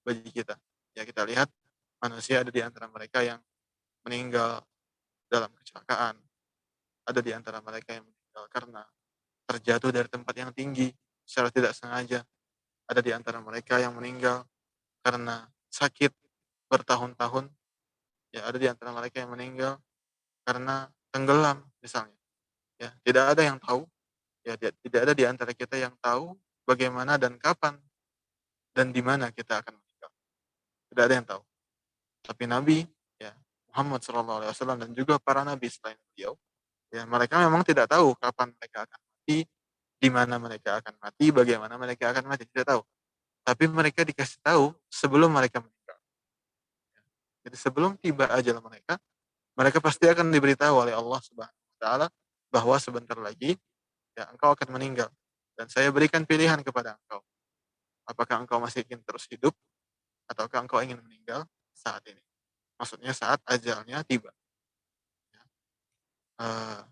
bagi kita. Ya kita lihat manusia ada di antara mereka yang meninggal dalam kecelakaan, ada di antara mereka yang meninggal karena terjatuh dari tempat yang tinggi secara tidak sengaja, ada di antara mereka yang meninggal karena sakit bertahun-tahun, ya ada di antara mereka yang meninggal karena tenggelam misalnya. Ya, tidak ada yang tahu, ya tidak ada di antara kita yang tahu bagaimana dan kapan dan di mana kita akan meninggal. Tidak ada yang tahu. Tapi Nabi ya Muhammad SAW dan juga para nabi selain beliau, ya mereka memang tidak tahu kapan mereka akan mati, di mana mereka akan mati, bagaimana mereka akan mati, tidak tahu. Tapi mereka dikasih tahu sebelum mereka meninggal. Jadi sebelum tiba ajal mereka, mereka pasti akan diberitahu oleh Allah Subhanahu wa taala bahwa sebentar lagi ya engkau akan meninggal dan saya berikan pilihan kepada engkau. Apakah engkau masih ingin terus hidup ataukah engkau ingin meninggal saat ini? Maksudnya saat ajalnya tiba.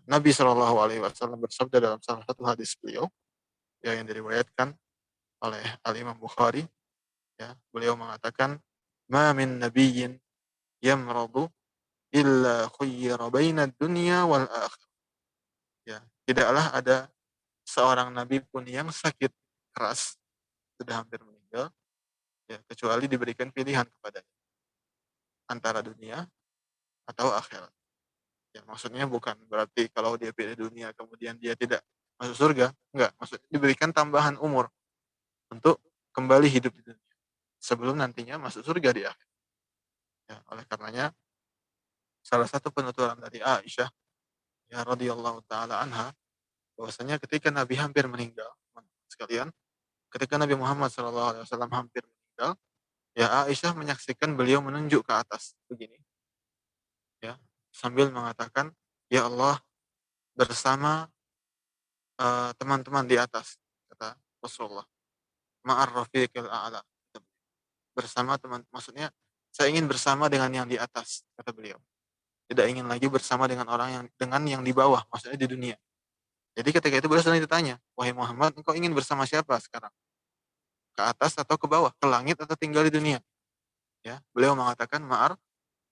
Nabi Shallallahu Alaihi Wasallam bersabda dalam salah satu hadis beliau ya, yang diriwayatkan oleh Al Imam Bukhari, ya beliau mengatakan, "Ma min nabiyyin yamradu illa khuyyira baina dunya wal akhir." Ya, tidaklah ada seorang nabi pun yang sakit keras sudah hampir meninggal, ya kecuali diberikan pilihan kepadanya antara dunia atau akhirat. Ya, maksudnya bukan berarti kalau dia pilih dunia kemudian dia tidak masuk surga, enggak. Maksudnya diberikan tambahan umur untuk kembali hidup di dunia sebelum nantinya masuk surga di akhir. Ya, oleh karenanya salah satu penuturan dari Aisyah ya radhiyallahu taala anha bahwasanya ketika Nabi hampir meninggal, teman-teman sekalian, ketika Nabi Muhammad SAW hampir meninggal, ya Aisyah menyaksikan beliau menunjuk ke atas begini, ya, sambil mengatakan, "Ya Allah, bersama teman-teman di atas," kata Rasulullah, "ma'ar rafiqil a'la." Bersama teman, maksudnya saya ingin bersama dengan yang di atas, kata beliau. Tidak ingin lagi bersama dengan orang yang di bawah, maksudnya di dunia. Jadi ketika itu beliau sedang ditanya, "Wahai Muhammad, engkau ingin bersama siapa sekarang? Ke atas atau ke bawah? Ke langit atau tinggal di dunia?" Ya, beliau mengatakan, ma'ar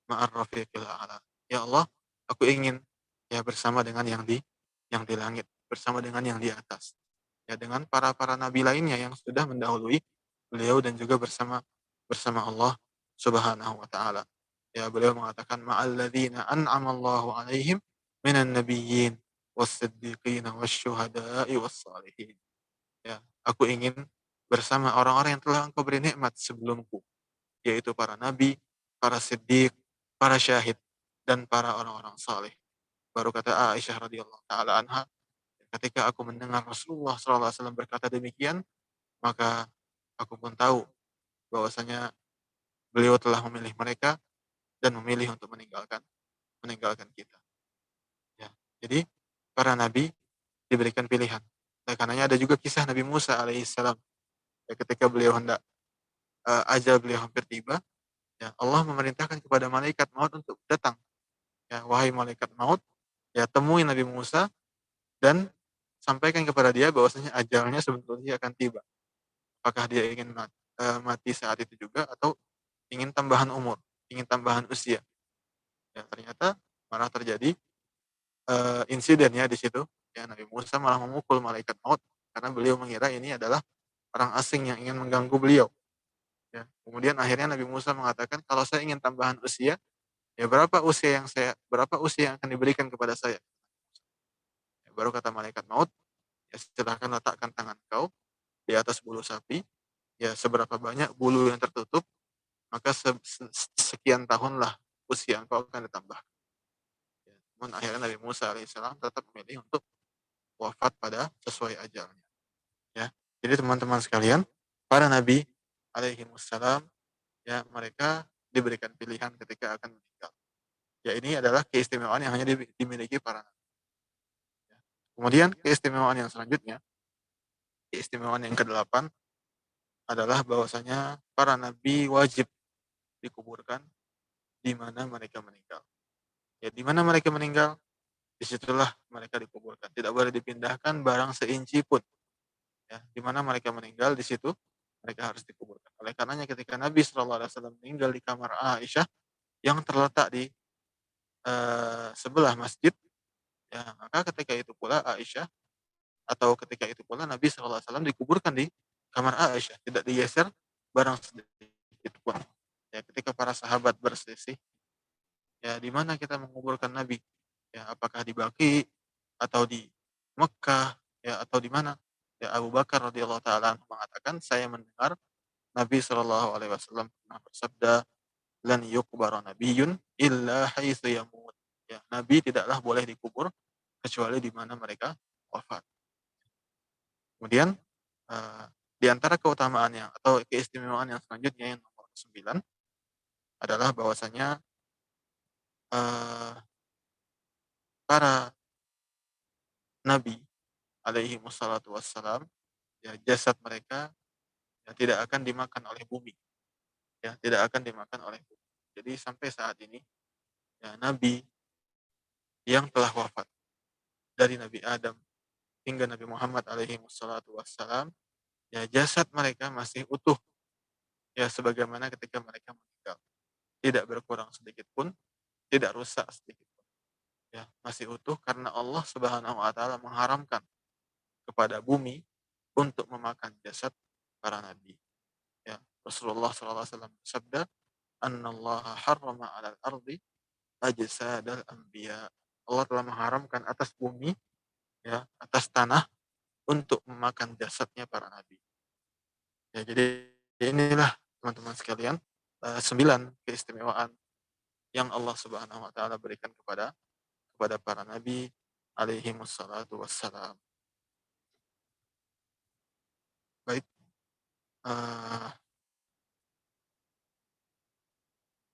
rafiqil a'la. Ya Allah, aku ingin ya bersama dengan yang di langit, bersama dengan yang di atas. Ya dengan para nabi lainnya yang sudah mendahului beliau dan juga bersama bersama Allah Subhanahu wa taala. Ya beliau mengatakan ma'alladzina an'amallahu 'alaihim minan nabiyyin was-siddiqin wasyuhada'i was-shalihin. Ya, aku ingin bersama orang-orang yang telah Engkau beri nikmat sebelumku, yaitu para nabi, para siddiq, para syahid, dan para orang-orang saleh. Baru kata Aisyah radhiyallahu taala anha, ketika aku mendengar Rasulullah SAW berkata demikian, maka aku pun tahu bahwasanya beliau telah memilih mereka dan memilih untuk meninggalkan kita. Ya. Jadi para nabi diberikan pilihan. Oleh karenanya ada juga kisah Nabi Musa alaihissalam. Ya, ketika beliau hendak ajal beliau hampir tiba, ya Allah memerintahkan kepada malaikat maut untuk datang. Ya, wahai malaikat maut, ya temui Nabi Musa dan sampaikan kepada dia bahwasanya ajalnya sebetulnya akan tiba. Apakah dia ingin mati saat itu juga atau ingin tambahan umur, ingin tambahan usia. Ya, ternyata malah terjadi insiden ya di situ. Ya, Nabi Musa malah memukul malaikat maut karena beliau mengira ini adalah orang asing yang ingin mengganggu beliau. Ya, kemudian akhirnya Nabi Musa mengatakan kalau saya ingin tambahan usia, ya berapa usia yang akan diberikan kepada saya? Ya, baru kata malaikat maut, ya silahkan letakkan tangan kau di atas bulu sapi, ya seberapa banyak bulu yang tertutup, maka sekian tahunlah usia engkau akan ditambah. Ya, namun akhirnya Nabi Musa alaihissalam tetap memilih untuk wafat pada sesuai ajalnya. Ya, jadi teman-teman sekalian, para nabi alaihi wassalam, ya mereka diberikan pilihan ketika akan meninggal. Ya ini adalah keistimewaan yang hanya dimiliki para nabi. Ya. Kemudian keistimewaan yang selanjutnya, keistimewaan yang kedelapan adalah bahwasanya para nabi wajib dikuburkan di mana mereka meninggal. Ya di mana mereka meninggal, disitulah mereka dikuburkan. Tidak boleh dipindahkan barang seinci pun. Ya, di mana mereka meninggal di situ mereka harus dikuburkan. Oleh karenanya ketika Nabi SAW meninggal di kamar Aisyah yang terletak di sebelah masjid, ya maka ketika itu pula Aisyah atau ketika itu pula Nabi SAW dikuburkan di kamar Aisyah, tidak digeser barang sedikit pun. Ya, ketika para sahabat berselisih, ya di mana kita menguburkan Nabi? Ya, apakah di Baqi atau di Mekah ya atau di mana? Ya Abu Bakar radhiyallahu taala mengatakan saya mendengar Nabi Shallallahu alaihi wasallam pernah bersabda, "Lan yuqbara nabiyyun illa haitsu yamut." Ya, nabi tidaklah boleh dikubur kecuali di mana mereka wafat. Kemudian di antara keutamaannya atau keistimewaan yang selanjutnya yang nomor 9 adalah bahwasanya eee, para nabi alaihi wassalatu wassalam, ya jasad mereka ya tidak akan dimakan oleh bumi, ya tidak akan dimakan oleh bumi. Jadi sampai saat ini ya nabi yang telah wafat dari Nabi Adam hingga Nabi Muhammad alaihi wassalatu wassalam, ya jasad mereka masih utuh ya sebagaimana ketika mereka meninggal. Tidak berkurang sedikit pun, tidak rusak sedikit pun. Ya, masih utuh karena Allah Subhanahu wa taala mengharamkan kepada bumi untuk memakan jasad para nabi. Ya, Rasulullah SAW bersabda, "Annallaha harrama 'alal ardi ajsadal anbiya." Allah telah mengharamkan atas bumi, ya, atas tanah untuk memakan jasadnya para nabi. Ya, jadi inilah teman-teman sekalian 9 keistimewaan yang Allah Subhanahu wa taala berikan kepada para nabi alaihi wassalatu wassalam. Baik, eee,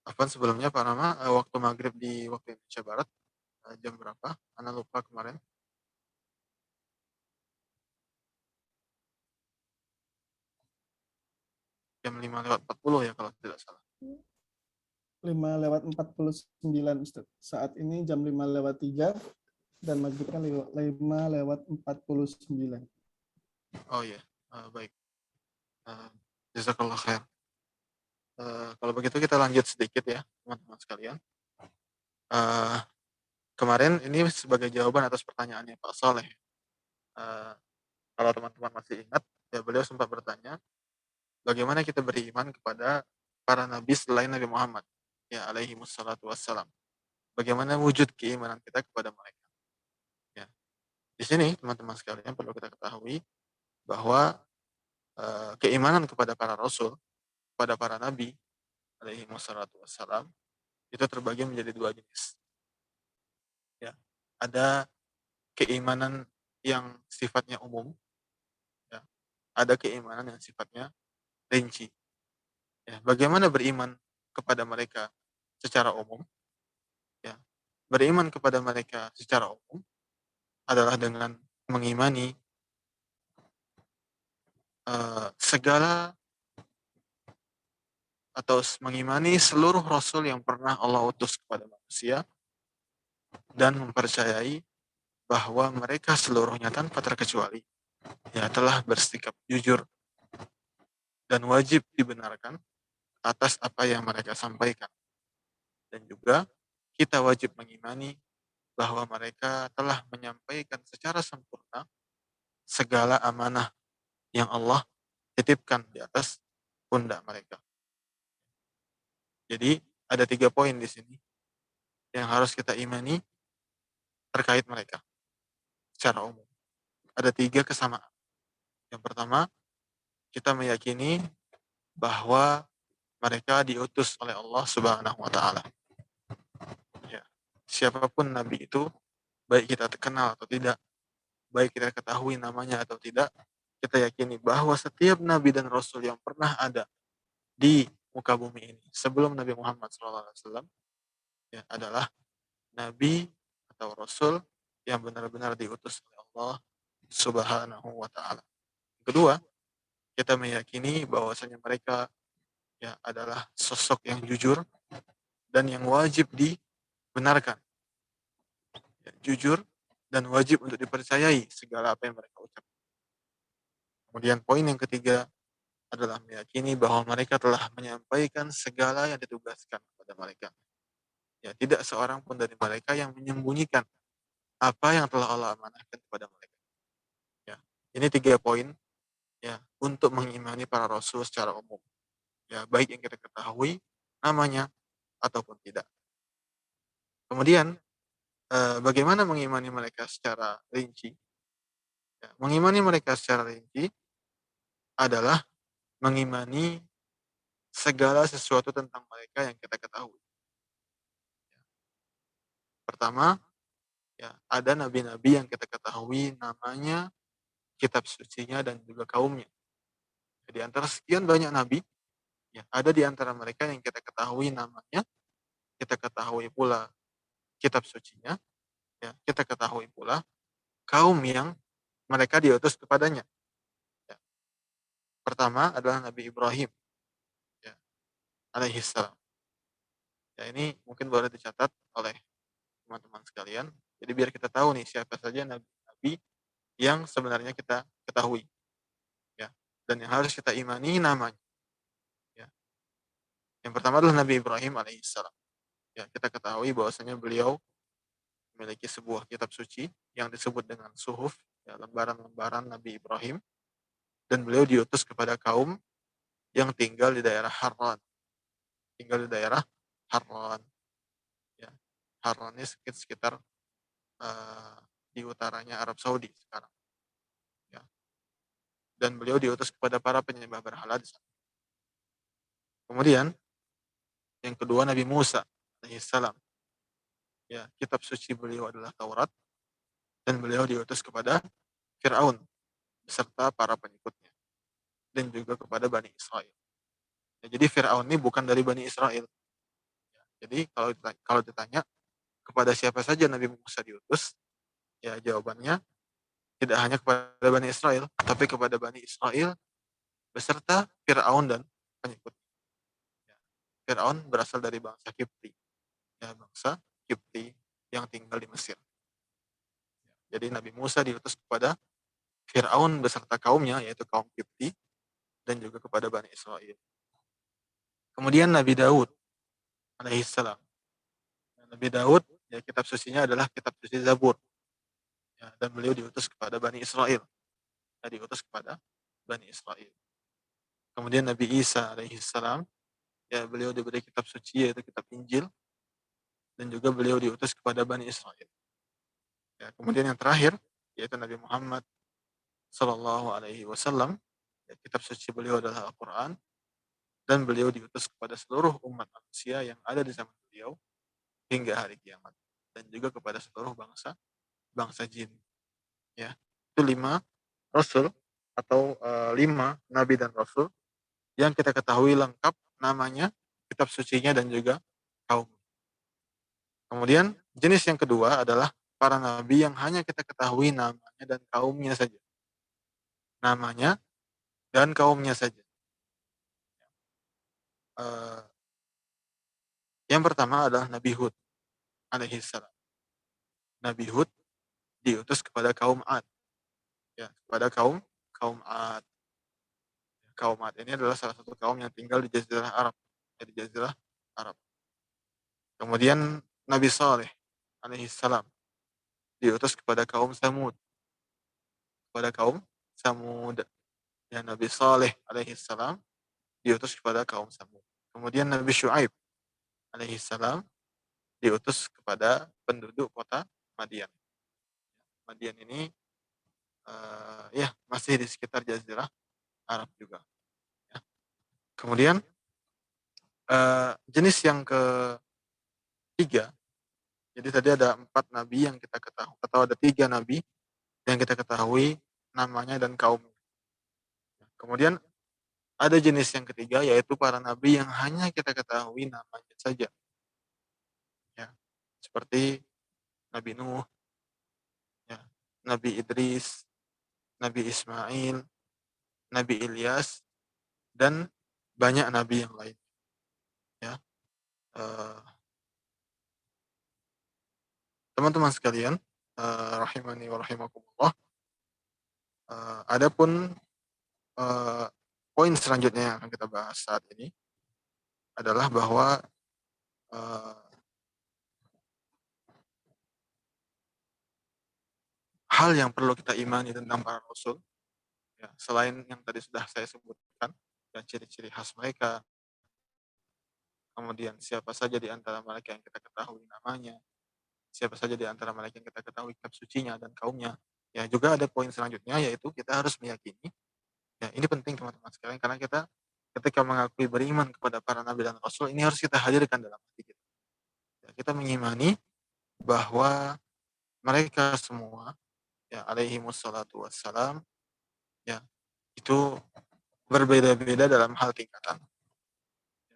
afwan sebelumnya Pak Rama, waktu maghrib di waktu Indonesia Barat, jam berapa? Ana lupa kemarin. Jam 5:40 ya kalau tidak salah. 5:49 Ustaz. Saat ini jam 5:03 dan maghribnya 5:49. Oh iya, baik, jazakallah khair. Kalau begitu kita lanjut sedikit ya, teman-teman sekalian. Eee, Kemarin ini sebagai jawaban atas pertanyaannya Pak Saleh, eee, kalau teman-teman masih ingat, ya beliau sempat bertanya, bagaimana kita beriman kepada para nabi selain Nabi Muhammad, ya alaihi wassalatu wassalam. Bagaimana wujud keimanan kita kepada mereka, ya. Di sini teman-teman sekalian perlu kita ketahui bahwa, keimanan kepada para rasul, kepada para nabi alaihi wassalatu wassalam, itu terbagi menjadi 2 jenis, ya. Ada keimanan yang sifatnya umum, ya, ada keimanan yang sifatnya rinci, ya. Bagaimana beriman kepada mereka secara umum, ya. Beriman kepada mereka secara umum adalah dengan mengimani, segala atau mengimani seluruh rasul yang pernah Allah utus kepada manusia dan mempercayai bahwa mereka seluruhnya tanpa terkecuali, ya telah bersikap jujur dan wajib dibenarkan atas apa yang mereka sampaikan. Dan juga kita wajib mengimani bahwa mereka telah menyampaikan secara sempurna segala amanah yang Allah titipkan di atas pundak mereka. Jadi ada 3 poin di sini yang harus kita imani terkait mereka secara umum. Ada 3 kesamaan. Yang pertama, kita meyakini bahwa mereka diutus oleh Allah Subhanahu wa taala. Ya. Siapapun nabi itu, baik kita kenal atau tidak, baik kita ketahui namanya atau tidak, kita yakini bahwa setiap nabi dan rasul yang pernah ada di muka bumi ini sebelum Nabi Muhammad SAW, ya, adalah nabi atau rasul yang benar-benar diutus oleh Allah Subhanahu wa taala. Kedua, kita meyakini bahwasanya mereka, ya, adalah sosok yang jujur dan yang wajib dibenarkan. Ya, jujur dan wajib untuk dipercayai segala apa yang mereka ucapkan. Kemudian poin yang ketiga adalah meyakini bahwa mereka telah menyampaikan segala yang ditugaskan kepada mereka. Ya, tidak seorang pun dari mereka yang menyembunyikan apa yang telah Allah amanahkan kepada mereka. Ya, ini 3 poin, ya, untuk mengimani para rasul secara umum. Ya, baik yang kita ketahui namanya ataupun tidak. Kemudian, bagaimana mengimani mereka secara rinci? Ya, mengimani mereka secara rinci adalah mengimani segala sesuatu tentang mereka yang kita ketahui. Pertama, ya, ada nabi-nabi yang kita ketahui namanya, kitab sucinya, dan juga kaumnya. Di antara sekian banyak nabi, ya, ada di antara mereka yang kita ketahui namanya, kita ketahui pula kitab sucinya, ya, kita ketahui pula kaum yang mereka diutus kepadanya. Ya. Pertama adalah Nabi Ibrahim, ya, alaihissalam. Ya, ini mungkin boleh dicatat oleh teman-teman sekalian. Jadi biar kita tahu nih siapa saja nabi-nabi yang sebenarnya kita ketahui, ya, dan yang harus kita imani namanya. Ya. Yang pertama adalah Nabi Ibrahim alaihissalam. Ya, kita ketahui bahwasanya beliau memiliki sebuah kitab suci yang disebut dengan Suhuf, ya, lembaran-lembaran Nabi Ibrahim, dan beliau diutus kepada kaum yang tinggal di daerah Harran, tinggal di daerah Harran, ya. Harran ini sekitar uh, di utaranya Arab Saudi sekarang, ya. Dan beliau diutus kepada para penyembah berhala di sana. Kemudian yang kedua Nabi Musa alaihissalam. Ya, kitab suci beliau adalah Taurat dan beliau diutus kepada Fir'aun beserta para pengikutnya dan juga kepada Bani Israel. Ya, jadi Fir'aun ini bukan dari Bani Israel. Ya, jadi kalau ditanya kepada siapa saja Nabi Musa diutus, ya jawabannya tidak hanya kepada Bani Israel, tapi kepada Bani Israel beserta Fir'aun dan pengikutnya. Ya, Fir'aun berasal dari bangsa Kipti, ya bangsa Kipti yang tinggal di Mesir. Jadi Nabi Musa diutus kepada Fir'aun beserta kaumnya, yaitu kaum Kipti, dan juga kepada Bani Israel. Kemudian Nabi Daud alaihissalam. Nabi Daud, ya kitab sucinya adalah kitab suci Zabur. Ya, dan beliau diutus kepada Bani Israel. Ya, diutus kepada Bani Israel. Kemudian Nabi Isa alaihissalam, ya beliau diberi kitab suci yaitu kitab Injil, dan juga beliau diutus kepada Bani Israel. Ya, kemudian yang terakhir yaitu Nabi Muhammad Sallallahu Alaihi Wasallam, ya, kitab suci beliau adalah Al-Quran, dan beliau diutus kepada seluruh umat manusia yang ada di zaman beliau hingga hari kiamat, dan juga kepada seluruh bangsa jin. Ya, itu 5 rasul atau 5 nabi dan rasul yang kita ketahui lengkap namanya, kitab sucinya, dan juga kaum. Kemudian jenis yang kedua adalah para nabi yang hanya kita ketahui namanya dan kaumnya saja. Namanya dan kaumnya saja. Uh, yang pertama adalah Nabi Hud alaihissalam. Nabi Hud diutus kepada kaum Ad. Ya, kepada kaum Ad. Kaum Ad ini adalah salah satu kaum yang tinggal di Jazirah Arab. Ya, di Jazirah Arab. Kemudian Nabi Saleh alaihissalam diutus kepada kaum Samud. Kepada kaum Samud. Ya, Nabi Saleh alaihissalam diutus kepada kaum Samud. Kemudian Nabi Syuaib alaihissalam diutus kepada penduduk kota Madian. Madian ini ya masih di sekitar Jazirah Arab juga. Ya. Kemudian jenis yang ketiga, jadi tadi ada 4 nabi yang kita ketahui, atau ada 3 nabi yang kita ketahui namanya dan kaumnya. Kemudian ada jenis yang ketiga, yaitu para nabi yang hanya kita ketahui namanya saja. Ya, seperti Nabi Nuh, ya, Nabi Idris, Nabi Ismail, Nabi Ilyas, dan banyak nabi yang lain. Ya, teman-teman sekalian, rahimani wa rahimakumullah. Adapun poin selanjutnya yang akan kita bahas saat ini adalah bahwa hal yang perlu kita imani tentang para rasul, ya, selain yang tadi sudah saya sebutkan, dan ciri-ciri khas mereka, kemudian siapa saja di antara mereka yang kita ketahui namanya, siapa saja di antara mereka yang kita ketahui kitab sucinya dan kaumnya, ya juga ada poin selanjutnya, yaitu kita harus meyakini, ya ini penting teman-teman sekalian, karena kita ketika mengakui beriman kepada para nabi dan rasul, ini harus kita hadirkan dalam hati kita. Ya, kita mengimani bahwa mereka semua, ya alaihi wassalatu wassalam, ya itu berbeda-beda dalam hal tingkatan.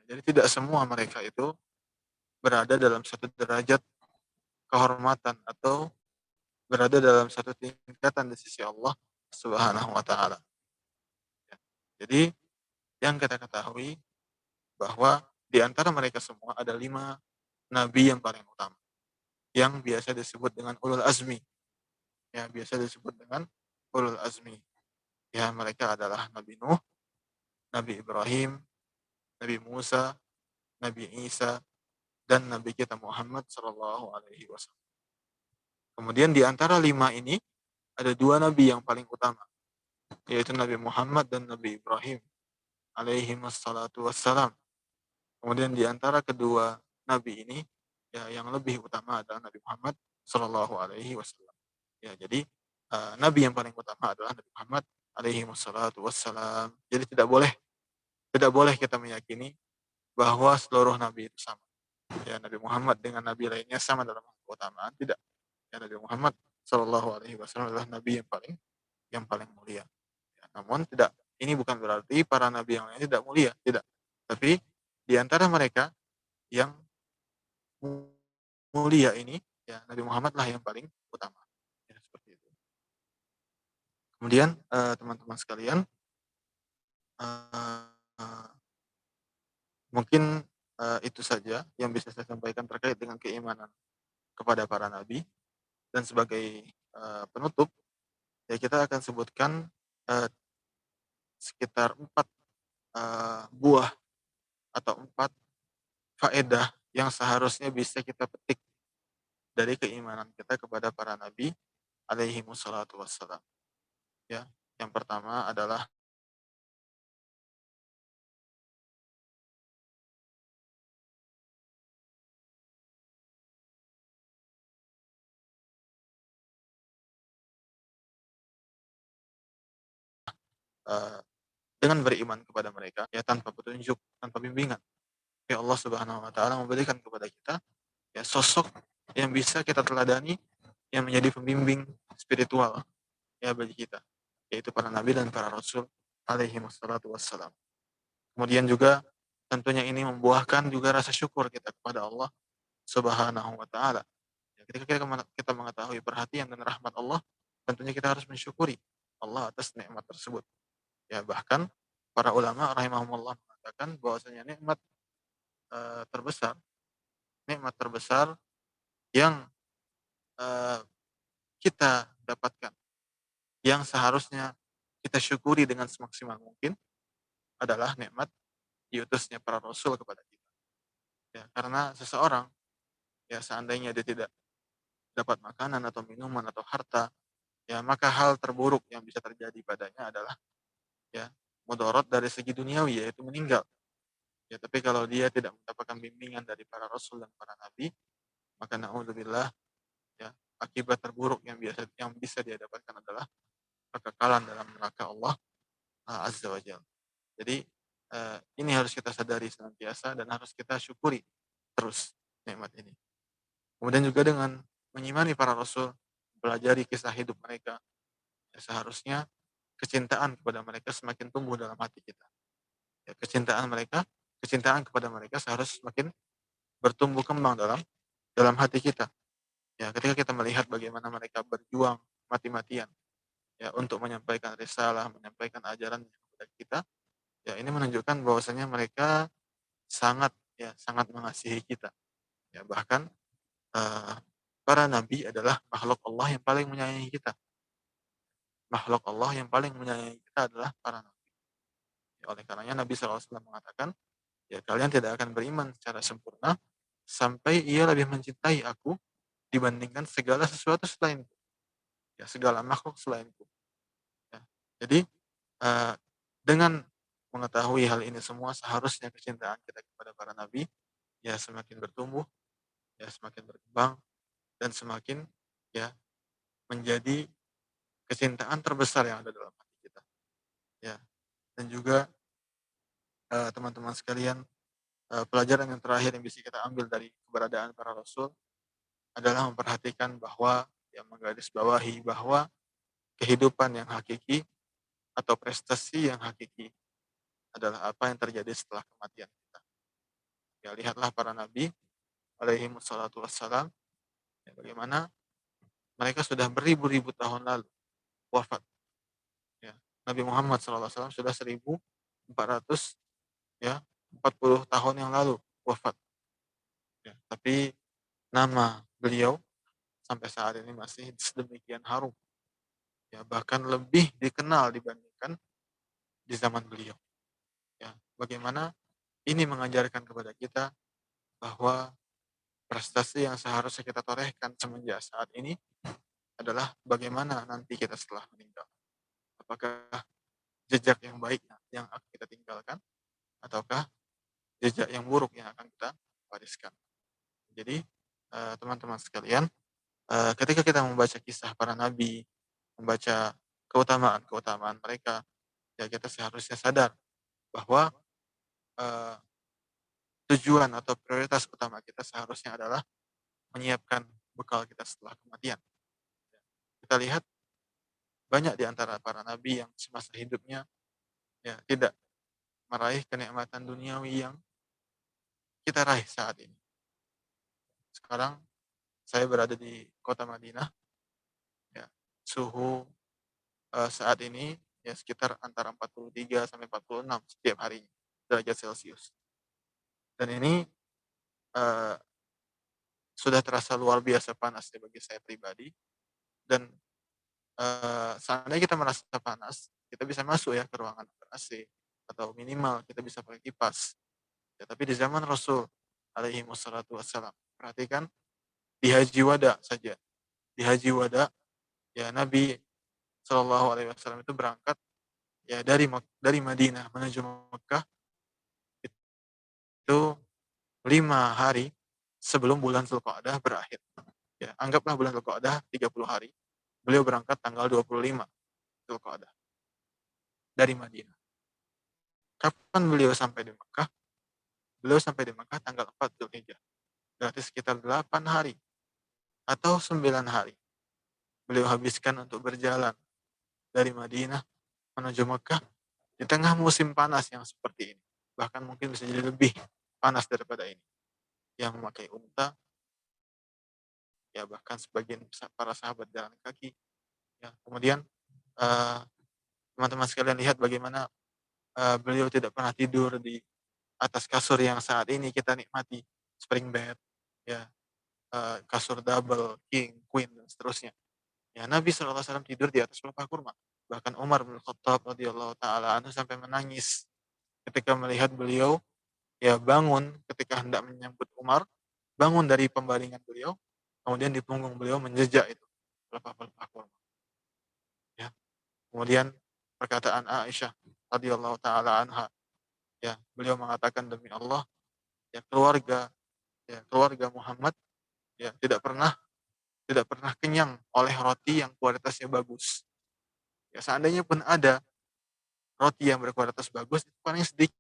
Jadi tidak semua mereka itu berada dalam satu derajat kehormatan atau berada dalam satu tingkatan di sisi Allah Subhanahu wa taala. Ya. Jadi yang kita ketahui bahwa di antara mereka semua ada 5 nabi yang paling utama, yang biasa disebut dengan ulul azmi. Ya, biasa disebut dengan ulul azmi. Ya, mereka adalah Nabi Nuh, Nabi Ibrahim, Nabi Musa, Nabi Isa, dan Nabi kita Muhammad Sallallahu Alaihi Wasallam. Kemudian di antara 5 ini ada 2 nabi yang paling utama, yaitu Nabi Muhammad dan Nabi Ibrahim alaihi wassalatu wassalam. Kemudian di antara kedua nabi ini, ya yang lebih utama adalah Nabi Muhammad Sallallahu Alaihi Wasallam. Ya, jadi nabi yang paling utama adalah Nabi Muhammad alaihi wassalatu wassalam. Jadi tidak boleh kita meyakini bahwa seluruh nabi itu sama. ya Nabi Muhammad dengan nabi lainnya sama dalam keutamaan, tidak. Ya Nabi Muhammad Shallallahu alaihi wasallam adalah nabi yang paling mulia. Ya, namun tidak, ini bukan berarti para nabi yang lain tidak mulia, tidak. Tapi di antara mereka yang mulia ini, ya Nabi Muhammad lah yang paling utama. Ya, seperti itu. Kemudian teman-teman sekalian, eh, mungkin itu saja yang bisa saya sampaikan terkait dengan keimanan kepada para nabi. Dan sebagai penutup, ya kita akan sebutkan eh, sekitar 4 buah atau 4 faedah yang seharusnya bisa kita petik dari keimanan kita kepada para nabi alaihi wassalatu wassalam. Ya, yang pertama adalah eh, dengan beriman kepada mereka ya tanpa petunjuk, tanpa bimbingan. Ya Allah Subhanahu wa taala memberikan kepada kita ya sosok yang bisa kita teladani, yang menjadi pembimbing spiritual ya bagi kita, yaitu para nabi dan para rasul alaihi wassalatu wassalam. Kemudian juga tentunya ini membuahkan juga rasa syukur kita kepada Allah Subhanahu wa taala. Ya, ketika kita mengetahui perhatian dan rahmat Allah, tentunya kita harus mensyukuri Allah atas nikmat tersebut. Ya, bahkan para ulama rahimahumullah mengatakan bahwasanya nikmat terbesar yang eh, kita dapatkan, yang seharusnya kita syukuri dengan semaksimal mungkin adalah nikmat diutusnya para rasul kepada kita. Ya, karena seseorang ya seandainya dia tidak dapat makanan atau minuman atau harta, ya maka hal terburuk yang bisa terjadi padanya adalah ya mudarat dari segi duniawi, yaitu meninggal. Ya, tapi kalau dia tidak mendapatkan bimbingan dari para rasul dan para nabi, maka naudzubillah ya akibat terburuk yang bisa dia dapatkan adalah kekekalan dalam neraka Allah azza wajalla. Jadi ini harus kita sadari senantiasa dan harus kita syukuri terus nikmat ini. Kemudian juga dengan mengimani para rasul, pelajari kisah hidup mereka, ya seharusnya kecintaan kepada mereka semakin tumbuh dalam hati kita. Ya, kecintaan kepada mereka seharus semakin bertumbuh kembang dalam dalam hati kita. Ya, ketika kita melihat bagaimana mereka berjuang mati-matian ya untuk menyampaikan risalah, menyampaikan ajaran kepada kita, ya ini menunjukkan bahwasanya mereka sangat mengasihi kita. Ya, bahkan eh, para nabi adalah makhluk Allah yang paling menyayangi kita. Makhluk Allah yang paling menyayangi kita adalah para nabi. Ya, oleh karenanya Nabi SAW mengatakan, ya kalian tidak akan beriman secara sempurna sampai ia lebih mencintai aku dibandingkan segala sesuatu selainku. Ya, segala makhluk selainku. Ya. Jadi eh, dengan mengetahui hal ini semua, seharusnya kecintaan kita kepada para nabi ya semakin bertumbuh, ya semakin berkembang dan semakin ya menjadi kecintaan terbesar yang ada dalam hati kita. Ya, dan juga teman-teman sekalian, pelajaran yang terakhir yang bisa kita ambil dari keberadaan para rasul adalah memperhatikan bahwa yang menggarisbawahi bahwa kehidupan yang hakiki atau prestasi yang hakiki adalah apa yang terjadi setelah kematian kita. Ya, lihatlah para nabi alaihi wassalatu wassalam, ya, bagaimana mereka sudah beribu-ribu tahun lalu wafat. Ya. Nabi Muhammad SAW sudah 1400 ya 40 tahun yang lalu wafat. Ya. Tapi nama beliau sampai saat ini masih sedemikian harum. Ya, bahkan lebih dikenal dibandingkan di zaman beliau. Ya, bagaimana ini mengajarkan kepada kita bahwa prestasi yang seharusnya kita torehkan semenjak saat ini adalah bagaimana nanti kita setelah meninggal. Apakah jejak yang baik yang akan kita tinggalkan ataukah jejak yang buruk yang akan kita wariskan. Jadi teman-teman sekalian, ketika kita membaca kisah para nabi, membaca keutamaan-keutamaan mereka, ya kita seharusnya sadar bahwa tujuan atau prioritas utama kita seharusnya adalah menyiapkan bekal kita setelah kematian. Kita lihat banyak di antara para nabi yang semasa hidupnya ya tidak meraih kenikmatan duniawi yang kita raih saat ini. Sekarang saya berada di kota Madinah, ya, suhu saat ini ya sekitar antara 43 sampai 46 setiap harinya derajat Celcius. Dan ini uh, sudah terasa luar biasa panas ya bagi saya pribadi. Dan seandainya kita merasa panas, kita bisa masuk ya ke ruangan ber-AC atau minimal kita bisa pakai kipas. Ya, tapi di zaman Rasul alaihi wassalatu wassalam, perhatikan di Haji Wada saja. Di Haji Wada ya Nabi Shallallahu alaihi wasallam itu berangkat ya dari Madinah menuju Mekah itu 5 hari sebelum bulan Zulqa'dah berakhir. Ya, anggaplah bulan Zulqa'dah 30 hari. Beliau berangkat tanggal 25 Zulqa'dah dari Madinah. Kapan beliau sampai di Mekah? Beliau sampai di Mekah tanggal 4 Zulhijjah. Berarti sekitar 8 hari atau 9 hari. Beliau habiskan untuk berjalan dari Madinah menuju Mekah di tengah musim panas yang seperti ini. Bahkan mungkin bisa jadi lebih panas daripada ini. Yang memakai unta, ya bahkan sebagian para sahabat jalan kaki. Ya, kemudian teman-teman sekalian lihat bagaimana beliau tidak pernah tidur di atas kasur yang saat ini kita nikmati, spring bed, ya, kasur double, king, queen dan seterusnya. Ya, Nabi SAW tidur di atas pelepah kurma. Bahkan Umar bin Khattab radhiyallahu taala anhu sampai menangis ketika melihat beliau ya bangun ketika hendak menyambut Umar, bangun dari pembaringan beliau, kemudian di punggung beliau menjejak itu pelepah-pelepah kurma. Ya. Kemudian perkataan Aisyah radhiyallahu taala anha, ya, beliau mengatakan demi Allah, ya keluarga Muhammad ya tidak pernah kenyang oleh roti yang kualitasnya bagus. Ya, seandainya pun ada roti yang berkualitas bagus, itu paling sedikit,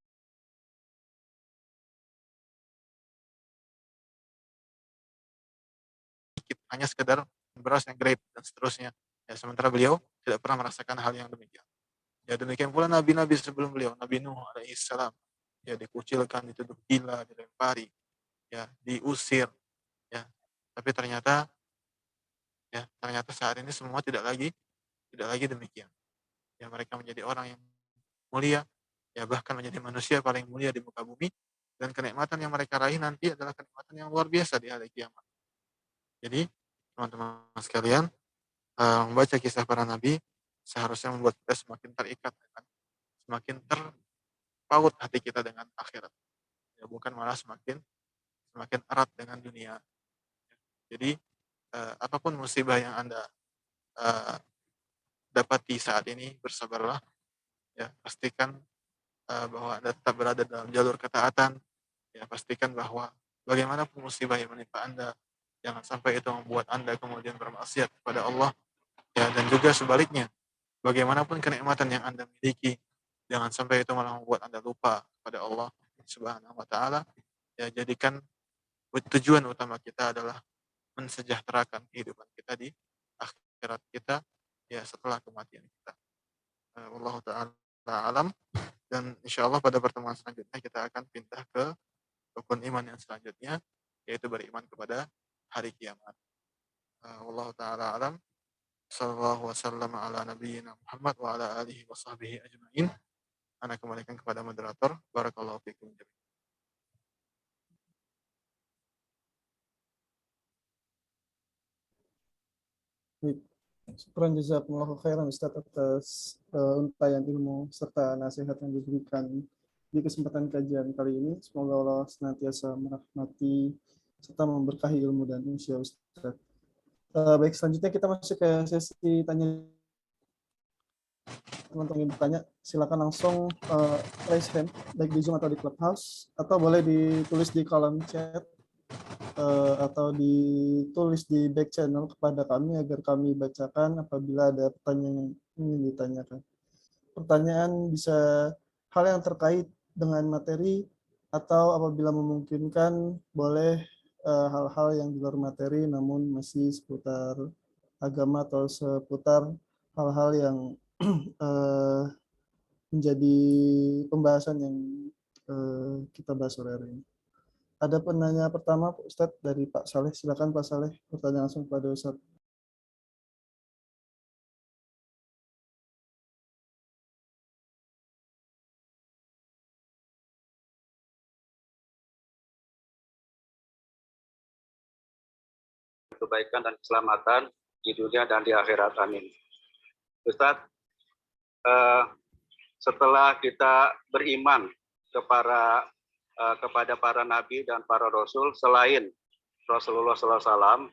hanya sekedar beras yang grade dan seterusnya. Ya, sementara beliau tidak pernah merasakan hal yang demikian. Ya, demikian pula nabi-nabi sebelum beliau, Nabi Nuh alaihissalam, ya dikucilkan, dituduh gila, dilempari, ya diusir, ya. Tapi ternyata saat ini semua tidak lagi demikian. Ya, mereka menjadi orang yang mulia, ya bahkan menjadi manusia paling mulia di muka bumi, dan kenikmatan yang mereka raih nanti adalah kenikmatan yang luar biasa di hari kiamat. Jadi teman-teman sekalian, membaca kisah para nabi seharusnya membuat kita semakin terikat semakin terpaut hati kita dengan akhirat. Ya, bukan malah semakin erat dengan dunia. Jadi apapun musibah yang Anda uh, dapati saat ini, bersabarlah. Ya, pastikan bahwa Anda tetap berada dalam jalur ketaatan. Ya, pastikan bahwa bagaimanapun musibah yang menimpa Anda, jangan sampai itu membuat Anda kemudian bermaksiat kepada Allah. Ya, dan juga sebaliknya, bagaimanapun kenikmatan yang Anda miliki, jangan sampai itu malah membuat Anda lupa kepada Allah Subhanahu wa taala. Ya, jadikan tujuan utama kita adalah mensejahterakan kehidupan kita di akhirat kita ya setelah kematian kita. Allah taala alam, dan insyaallah pada pertemuan selanjutnya kita akan pindah ke rukun iman yang selanjutnya, yaitu beriman kepada hari kiamat. Allah taala alam. Sallallahu wasallam ala nabiyyina Muhammad wa ala alihi wa sahbihi ajma'in. Ana kembalikan kepada moderator. Barakallahu fikum jami'an. Syukran jazakumullahu khairan Ustaz atas untayan ilmu serta nasihat yang diberikan di kesempatan kajian kali ini. Semoga Allah senantiasa merahmati serta memberkahi ilmu dan usia Ustaz. Baik, selanjutnya kita masuk ke sesi tanya. Teman-teman ingin bertanya, silakan langsung raise hand, baik di Zoom atau di Clubhouse, atau boleh ditulis di kolom chat atau ditulis di back channel kepada kami agar kami bacakan apabila ada pertanyaan yang ingin ditanyakan. Pertanyaan bisa hal yang terkait dengan materi atau apabila memungkinkan boleh hal-hal yang di luar materi namun masih seputar agama atau seputar hal-hal yang eh, menjadi pembahasan yang kita bahas sore hari ini. Ada penanya pertama, Ustadz, dari Pak Saleh. Silakan Pak Saleh, bertanya langsung kepada Ustadz. Kebaikan dan keselamatan di dunia dan di akhirat. Amin. Ustadz, setelah kita beriman kepada para nabi dan para rasul selain Rasulullah SAW,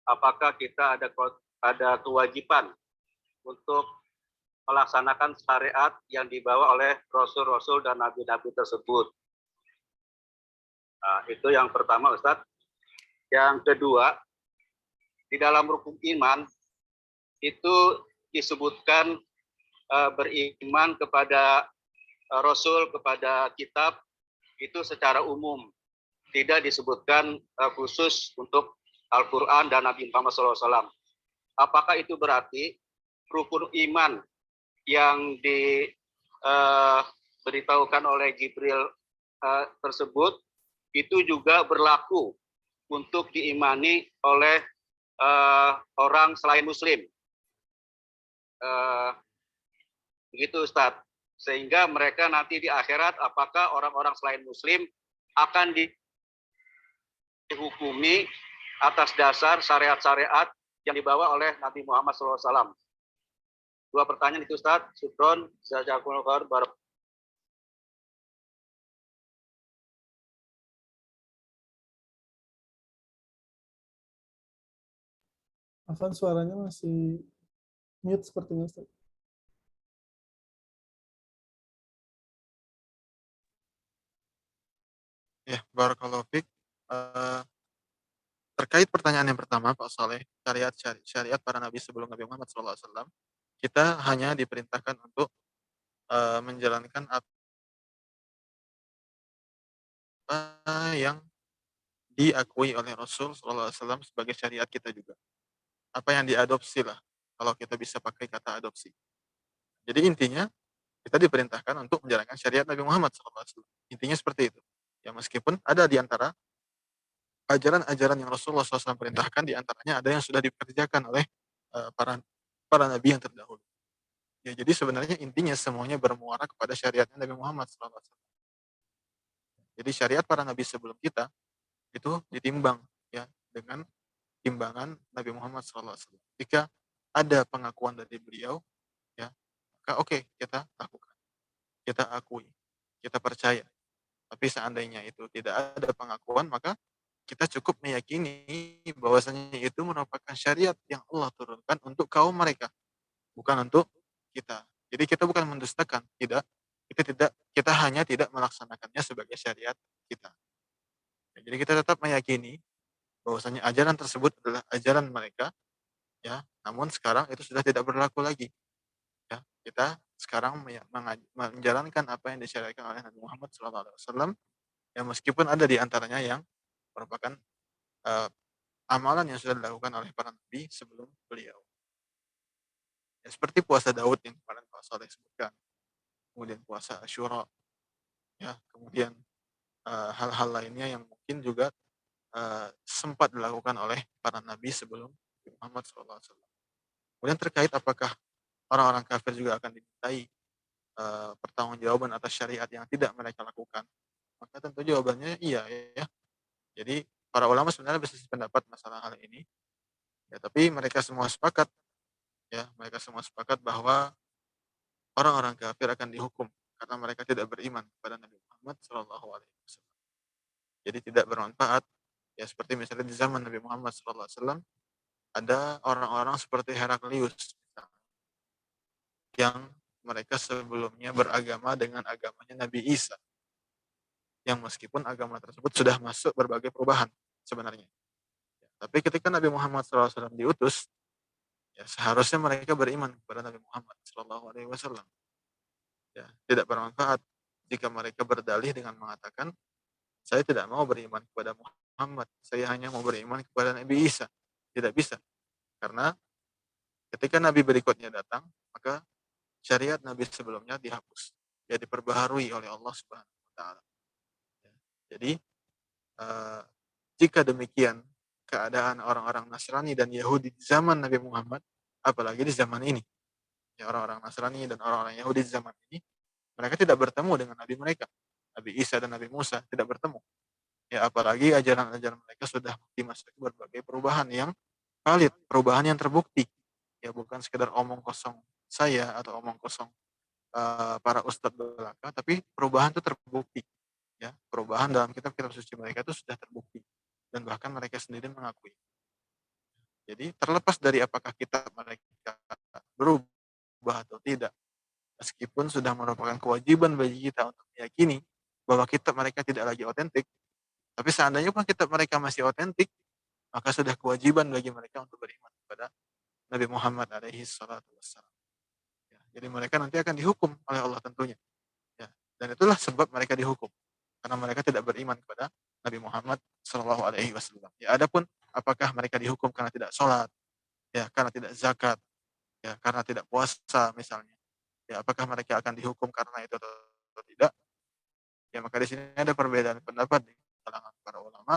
apakah kita ada kewajiban untuk melaksanakan syariat yang dibawa oleh rasul-rasul dan nabi-nabi tersebut? Nah, itu yang pertama, Ustadz. Yang kedua, di dalam rukun iman itu disebutkan beriman kepada Rasul, kepada kitab, itu secara umum. Tidak disebutkan khusus untuk Al-Quran dan Nabi Muhammad SAW. Apakah itu berarti rukun iman yang diberitahukan oleh Jibril tersebut itu juga berlaku untuk diimani oleh orang selain Muslim? Begitu Ustadz. Sehingga mereka nanti di akhirat, apakah orang-orang selain Muslim akan dihukumi atas dasar syariat-syariat yang dibawa oleh Nabi Muhammad SAW? Dua pertanyaan itu Ustadz. Syukron, jazakumullah khair. Afan, suaranya masih mute sepertinya, Ustaz. Ya, barakallahu fiik. Terkait pertanyaan yang pertama, Pak Saleh, syariat para nabi sebelum Nabi Muhammad SAW, kita hanya diperintahkan untuk menjalankan apa yang diakui oleh Rasul SAW sebagai syariat kita juga. Apa yang diadopsi lah, kalau kita bisa pakai kata adopsi. Jadi intinya, kita diperintahkan untuk menjalankan syariat Nabi Muhammad SAW. Intinya seperti itu. Ya meskipun ada di antara ajaran-ajaran yang Rasulullah SAW perintahkan, di antaranya ada yang sudah dikerjakan oleh para nabi yang terdahulu. Ya, jadi sebenarnya intinya semuanya bermuara kepada syariatnya Nabi Muhammad SAW. Jadi syariat para nabi sebelum kita itu ditimbang ya dengan timbangan Nabi Muhammad SAW. Jika ada pengakuan dari beliau, ya maka oke, kita lakukan, kita akui, kita percaya. Tapi seandainya itu tidak ada pengakuan, maka kita cukup meyakini bahwasanya itu merupakan syariat yang Allah turunkan untuk kaum mereka, bukan untuk kita. Jadi kita bukan mendustakan, tidak. Kita hanya tidak melaksanakannya sebagai syariat kita. Jadi kita tetap meyakini bahwasanya ajaran tersebut adalah ajaran mereka, ya. Namun sekarang itu sudah tidak berlaku lagi. Ya, kita sekarang menjalankan apa yang disyariatkan oleh Nabi Muhammad SAW, ya meskipun ada di antaranya yang merupakan amalan yang sudah dilakukan oleh para nabi sebelum beliau. Ya, seperti puasa Daud yang kemarin Pak Soleh sebutkan, kemudian puasa Asyura, ya, kemudian hal-hal lainnya yang mungkin juga sempat dilakukan oleh para nabi sebelum Muhammad SAW. Kemudian terkait apakah orang-orang kafir juga akan dimintai pertanggungjawaban atas syariat yang tidak mereka lakukan, maka tentu jawabannya iya ya. Jadi para ulama sebenarnya bisa pendapat masalah hal ini, ya, tapi mereka semua sepakat bahwa orang-orang kafir akan dihukum karena mereka tidak beriman kepada Nabi Muhammad SAW. Jadi tidak bermanfaat. Ya seperti misalnya di zaman Nabi Muhammad SAW ada orang-orang seperti Heraklius yang mereka sebelumnya beragama dengan agamanya Nabi Isa, yang meskipun agama tersebut sudah masuk berbagai perubahan sebenarnya. Tapi ketika Nabi Muhammad SAW diutus, ya seharusnya mereka beriman kepada Nabi Muhammad SAW. Ya, tidak bermanfaat jika mereka berdalih dengan mengatakan, saya tidak mau beriman kepada Muhammad, saya hanya mau beriman kepada Nabi Isa. Tidak bisa, karena ketika Nabi berikutnya datang, maka syariat Nabi sebelumnya dihapus, ya diperbaharui oleh Allah Subhanahu wa taala. Jadi jika demikian keadaan orang-orang Nasrani dan Yahudi di zaman Nabi Muhammad, apalagi di zaman ini, ya orang-orang Nasrani dan orang-orang Yahudi di zaman ini, mereka tidak bertemu dengan Nabi mereka, Nabi Isa dan Nabi Musa tidak bertemu. Ya apalagi ajaran-ajaran mereka sudah dimasuki berbagai perubahan yang valid, perubahan yang terbukti. Ya bukan sekedar omong kosong saya atau omong kosong para ustadz belaka, tapi perubahan itu terbukti. Ya, perubahan dalam kitab-kitab suci mereka itu sudah terbukti dan bahkan mereka sendiri mengakui. Jadi terlepas dari apakah kitab mereka berubah atau tidak, meskipun sudah merupakan kewajiban bagi kita untuk meyakini bahwa kitab mereka tidak lagi otentik, tapi seandainya pun kitab mereka masih otentik, maka sudah kewajiban bagi mereka untuk beriman kepada Nabi Muhammad alaihi salatu wassalam. Ya, jadi mereka nanti akan dihukum oleh Allah tentunya. Ya, dan itulah sebab mereka dihukum, karena mereka tidak beriman kepada Nabi Muhammad Shallallahu Alaihi Wasallam. Ya, adapun apakah mereka dihukum karena tidak sholat, ya karena tidak zakat, ya karena tidak puasa misalnya, ya apakah mereka akan dihukum karena itu atau tidak? Ya maka di sini ada perbedaan pendapat di kalangan para ulama.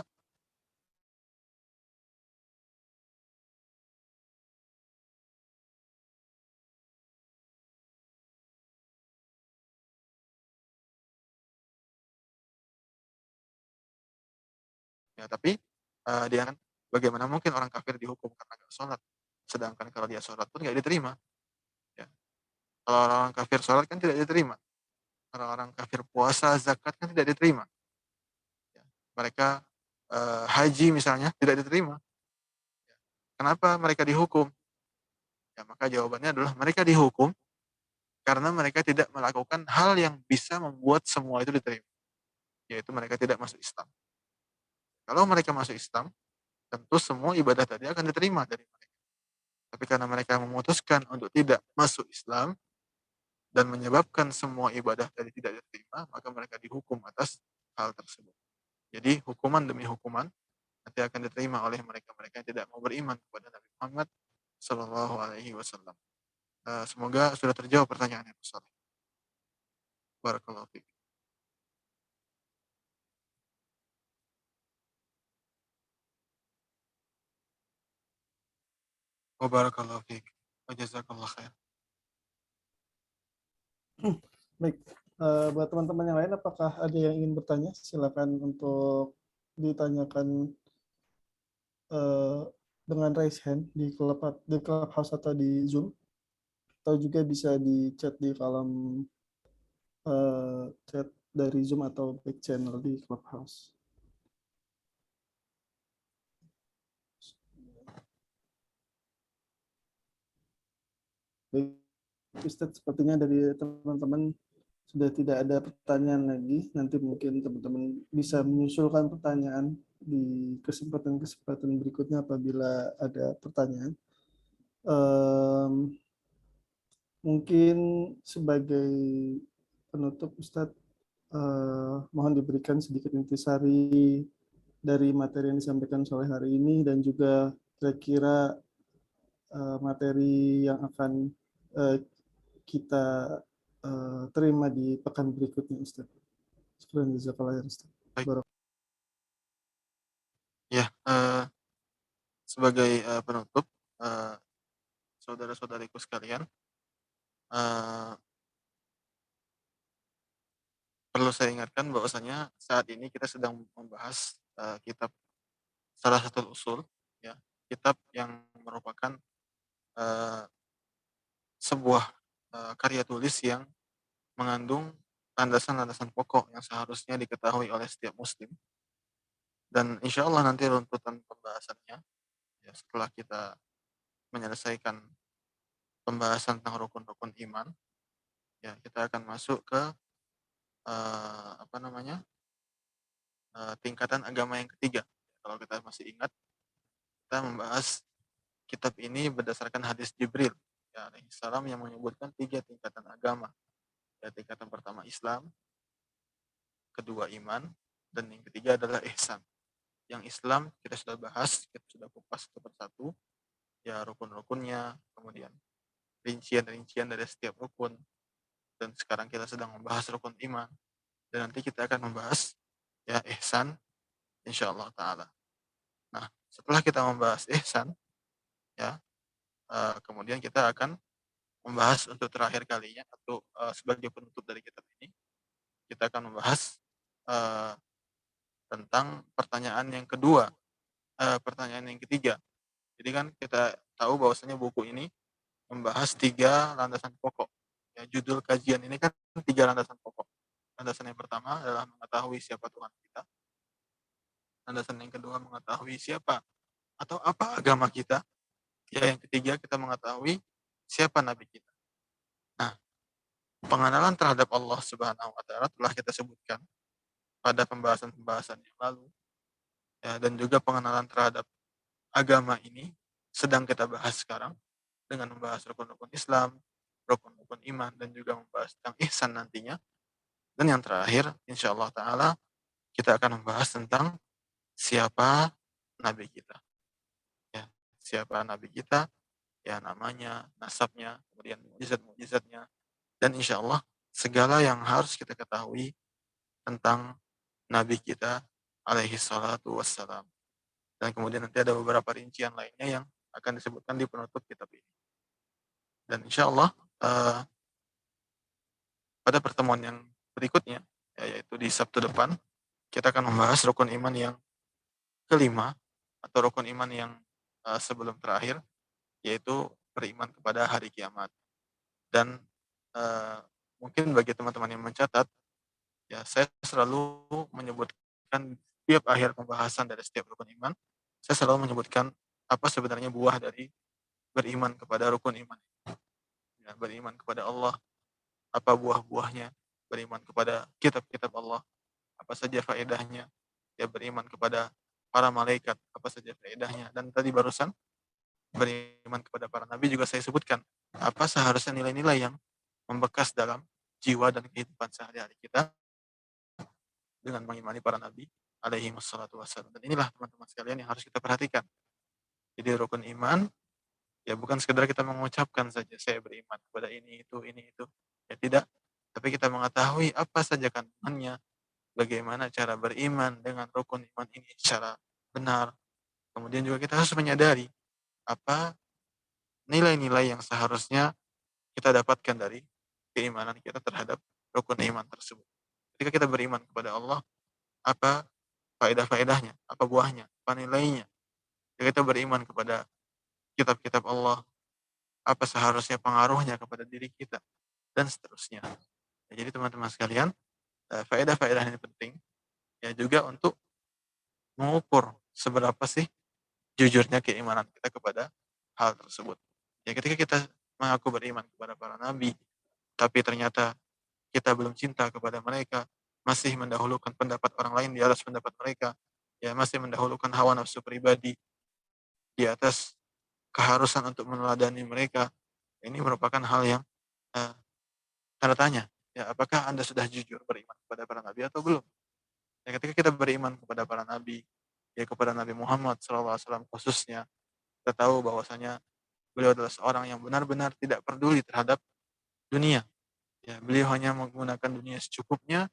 Ya tapi dia kan bagaimana mungkin orang kafir dihukum karena nggak sholat, sedangkan kalau dia sholat pun nggak diterima. Ya. Kalau orang kafir sholat kan tidak diterima. Kalau orang kafir puasa zakat kan tidak diterima. Ya. Mereka haji misalnya tidak diterima. Ya. Kenapa mereka dihukum? Ya, maka jawabannya adalah mereka dihukum karena mereka tidak melakukan hal yang bisa membuat semua itu diterima, yaitu mereka tidak masuk Islam. Kalau mereka masuk Islam, tentu semua ibadah tadi akan diterima dari mereka. Tapi karena mereka memutuskan untuk tidak masuk Islam dan menyebabkan semua ibadah tadi tidak diterima, maka mereka dihukum atas hal tersebut. Jadi hukuman demi hukuman nanti akan diterima oleh mereka-mereka yang tidak mau beriman kepada Nabi Muhammad Shallallahu Alaihi Wasallam. Semoga sudah terjawab pertanyaannya, Ustaz. Barakallahu fiik. Wa barakallahu fiik. Wa jazakallahu khair. Baik, buat teman-teman yang lain, apakah ada yang ingin bertanya? Silakan untuk ditanyakan dengan raise hand di Clubhouse atau di Zoom, atau juga bisa di chat di kolom chat dari Zoom atau back channel di Clubhouse. Baik, Ustadz, sepertinya dari teman-teman sudah tidak ada pertanyaan lagi. Nanti mungkin teman-teman bisa menyusulkan pertanyaan di kesempatan-kesempatan berikutnya apabila ada pertanyaan. Mungkin sebagai penutup, Ustadz, mohon diberikan sedikit intisari dari materi yang disampaikan sore hari ini dan juga kira-kira materi yang akan kita terima di pekan berikutnya, Ustaz. Sekian jazakallah khairan, Ustaz. Ya, sebagai penutup, saudara-saudariku sekalian, perlu saya ingatkan bahwasanya saat ini kita sedang membahas kitab salah satu usul, ya, kitab yang merupakan sebuah karya tulis yang mengandung landasan-landasan pokok yang seharusnya diketahui oleh setiap muslim. Dan insya Allah nanti runtutan pembahasannya, ya, setelah kita menyelesaikan pembahasan tentang rukun-rukun iman, ya kita akan masuk ke tingkatan agama yang ketiga. Kalau kita masih ingat, kita membahas kitab ini berdasarkan hadis Jibril, ya, alaihissalam, yang menyebutkan 3 tingkatan agama. Ya, tingkatan pertama Islam, kedua iman, dan yang ketiga adalah ihsan. Yang Islam kita sudah bahas, kita sudah kupas satu persatu, ya rukun-rukunnya, kemudian rincian-rincian dari setiap rukun, dan sekarang kita sedang membahas rukun iman, dan nanti kita akan membahas ya ihsan insyaallah taala. Nah, setelah kita membahas ihsan ya, kemudian kita akan membahas untuk terakhir kalinya atau sebagai penutup dari kitab ini, kita akan membahas eh, tentang pertanyaan yang kedua, pertanyaan yang ketiga. Jadi kan kita tahu bahwasanya buku ini membahas 3 landasan pokok. Ya, judul kajian ini kan 3 landasan pokok. Landasan yang pertama adalah mengetahui siapa Tuhan kita. Landasan yang kedua mengetahui siapa atau apa agama kita. Ya, yang ketiga kita mengetahui siapa nabi kita. Nah, pengenalan terhadap Allah Subhanahu wa taala telah kita sebutkan pada pembahasan-pembahasan yang lalu. Ya, dan juga pengenalan terhadap agama ini sedang kita bahas sekarang dengan membahas rukun-rukun Islam, rukun-rukun iman, dan juga membahas tentang ihsan nantinya. Dan yang terakhir, insya Allah Ta'ala, kita akan membahas tentang siapa Nabi kita. Ya, siapa Nabi kita, ya namanya, nasabnya, kemudian mujizat-mujizatnya, dan insya Allah segala yang harus kita ketahui tentang Nabi kita, alaihi salatu wassalam. Dan kemudian nanti ada beberapa rincian lainnya yang akan disebutkan di penutup kitab ini. Dan insya Allah pada pertemuan yang berikutnya, yaitu di Sabtu depan, kita akan membahas rukun iman yang kelima atau rukun iman yang sebelum terakhir, yaitu beriman kepada hari kiamat. Dan mungkin bagi teman-teman yang mencatat, ya saya selalu menyebutkan tiap akhir pembahasan dari setiap rukun iman, saya selalu menyebutkan apa sebenarnya buah dari beriman kepada rukun iman. Ya, beriman kepada Allah, apa buah-buahnya, beriman kepada kitab-kitab Allah, apa saja faedahnya, ya beriman kepada para malaikat, apa saja faedahnya, dan tadi barusan beriman kepada para nabi juga saya sebutkan, apa seharusnya nilai-nilai yang membekas dalam jiwa dan kehidupan sehari-hari kita dengan mengimani para nabi alaihi wassalatu wassalam. Dan inilah teman-teman sekalian yang harus kita perhatikan. Jadi rukun iman, ya bukan sekedar kita mengucapkan saja saya beriman kepada ini itu, ya tidak, tapi kita mengetahui apa saja kandungannya, bagaimana cara beriman dengan rukun iman ini secara benar. Kemudian juga kita harus menyadari apa nilai-nilai yang seharusnya kita dapatkan dari keimanan kita terhadap rukun iman tersebut. Ketika kita beriman kepada Allah, apa faedah-faedahnya, apa buahnya, apa nilainya. Ketika kita beriman kepada kitab-kitab Allah, apa seharusnya pengaruhnya kepada diri kita, dan seterusnya. Ya, jadi teman-teman sekalian, faedah-faedah ini penting, ya juga untuk mengukur seberapa sih jujurnya keimanan kita kepada hal tersebut. Ya ketika kita mengaku beriman kepada para nabi, tapi ternyata kita belum cinta kepada mereka, masih mendahulukan pendapat orang lain di atas pendapat mereka, ya masih mendahulukan hawa nafsu pribadi di atas keharusan untuk meneladani mereka, ini merupakan hal yang uh, tanda tanya. Ya, apakah Anda sudah jujur beriman kepada para nabi atau belum? Ya, ketika kita beriman kepada para nabi, ya kepada Nabi Muhammad SAW khususnya, kita tahu bahwasanya beliau adalah seorang yang benar-benar tidak peduli terhadap dunia. Ya, beliau hanya menggunakan dunia secukupnya,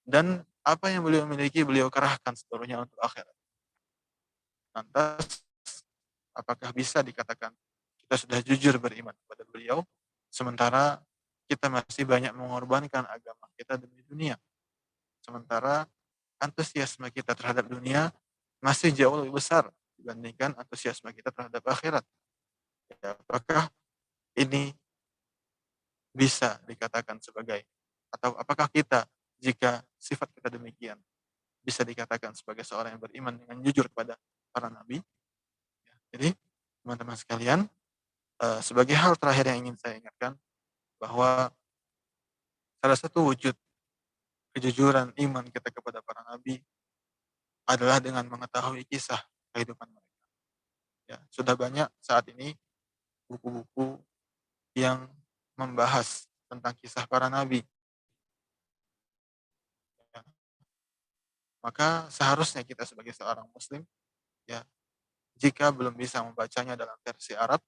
dan apa yang beliau miliki beliau kerahkan seluruhnya untuk akhirat. Lantas, apakah bisa dikatakan kita sudah jujur beriman kepada beliau, sementara kita masih banyak mengorbankan agama kita demi dunia? Sementara antusiasme kita terhadap dunia masih jauh lebih besar dibandingkan antusiasme kita terhadap akhirat. Ya, apakah ini bisa dikatakan sebagai, atau apakah kita, jika sifat kita demikian, bisa dikatakan sebagai seorang yang beriman dengan jujur kepada para nabi? Ya, jadi teman-teman sekalian, sebagai hal terakhir yang ingin saya ingatkan, bahwa salah satu wujud kejujuran iman kita kepada para nabi adalah dengan mengetahui kisah kehidupan mereka. Ya, sudah banyak saat ini buku-buku yang membahas tentang kisah para nabi. Ya, Maka seharusnya kita sebagai seorang muslim, ya, jika belum bisa membacanya dalam versi Arab,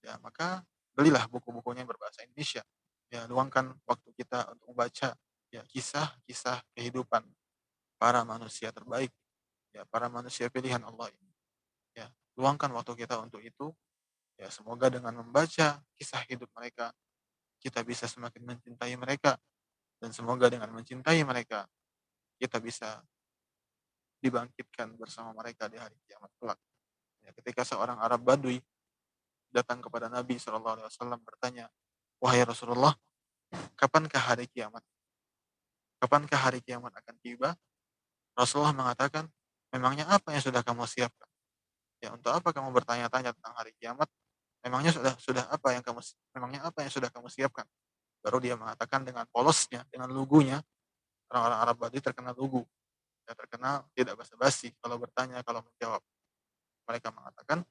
ya, maka belilah buku-bukunya yang berbahasa Indonesia. Ya, luangkan waktu kita untuk membaca, ya, kisah-kisah kehidupan para manusia terbaik, ya, para manusia pilihan Allah ini. Ya, luangkan waktu kita untuk itu. Ya, semoga dengan membaca kisah hidup mereka, kita bisa semakin mencintai mereka, dan semoga dengan mencintai mereka, kita bisa dibangkitkan bersama mereka di hari kiamat kelak. Ya, ketika seorang Arab Badui datang kepada Nabi SAW bertanya, wahai Rasulullah, kapankah hari kiamat? Kapankah hari kiamat akan tiba? Rasulullah mengatakan, memangnya apa yang sudah kamu siapkan? Ya, untuk apa kamu bertanya-tanya tentang hari kiamat? Memangnya sudah apa yang sudah kamu siapkan? Baru dia mengatakan dengan polosnya, dengan lugunya, orang-orang Arab Badui terkenal lugu, ya, terkenal tidak basa-basi kalau bertanya, kalau menjawab. Mereka mengatakan,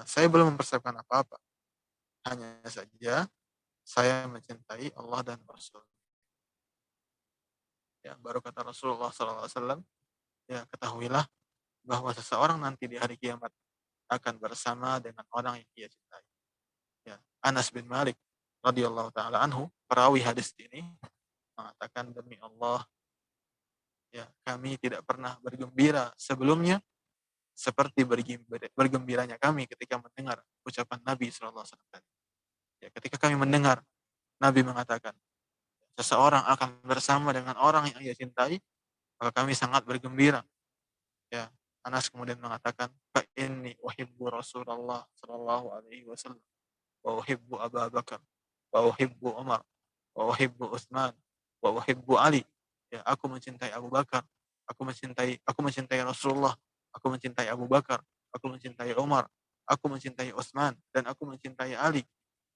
saya belum mempersiapkan apa-apa, hanya saja saya mencintai Allah dan Rasul. Ya, baru kata Rasulullah SAW, ya, ketahuilah bahwa seseorang nanti di hari kiamat akan bersama dengan orang yang ia cintai. Ya, Anas bin Malik radhiyallahu taala anhu, perawi hadis ini, mengatakan, demi Allah, ya, kami tidak pernah bergembira sebelumnya seperti bergembiranya kami ketika mendengar ucapan Nabi SAW. Ya, ketika kami mendengar Nabi mengatakan seseorang akan bersama dengan orang yang ia cintai, maka kami sangat bergembira. Ya, Anas kemudian mengatakan, fa inni uhibbu Rasulullah sallallahu alaihi wasallam wa uhibbu Abu Bakar wa uhibbu Umar wa uhibbu Utsman wa uhibbu Ali. Ya, aku mencintai Abu Bakar, aku mencintai Rasulullah, aku mencintai Abu Bakar, aku mencintai Umar, aku mencintai Utsman, dan aku mencintai Ali,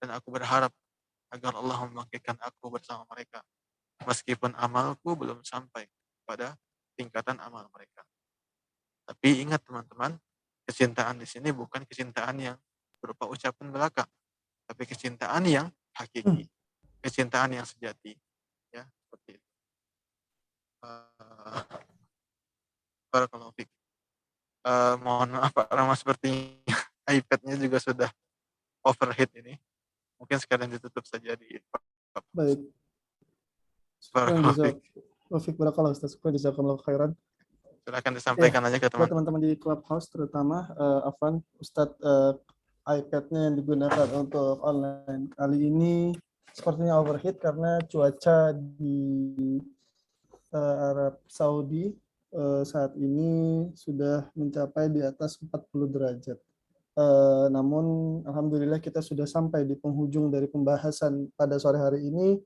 dan aku berharap agar Allah membangkitkan aku bersama mereka meskipun amalku belum sampai pada tingkatan amal mereka. Tapi ingat teman-teman, kecintaan di sini bukan kecintaan yang berupa ucapan belaka, tapi kecintaan yang hakiki, kecintaan yang sejati, ya, seperti itu. Barakallahu fiik. Mohon maaf Pak Rama, seperti iPad-nya juga sudah overheat ini. Mungkin sekalian ditutup saja di Baik. Barakallahu fiik. Barakallahu Ustaz. Jazakallahu khairan. Silakan disampaikan aja ke Buat teman-teman. teman-teman di Clubhouse terutama, Afwan, Ustadz, iPad-nya yang digunakan untuk online kali ini sepertinya overheat karena cuaca di Arab Saudi saat ini sudah mencapai di atas 40 derajat. Namun alhamdulillah kita sudah sampai di penghujung dari pembahasan pada sore hari ini.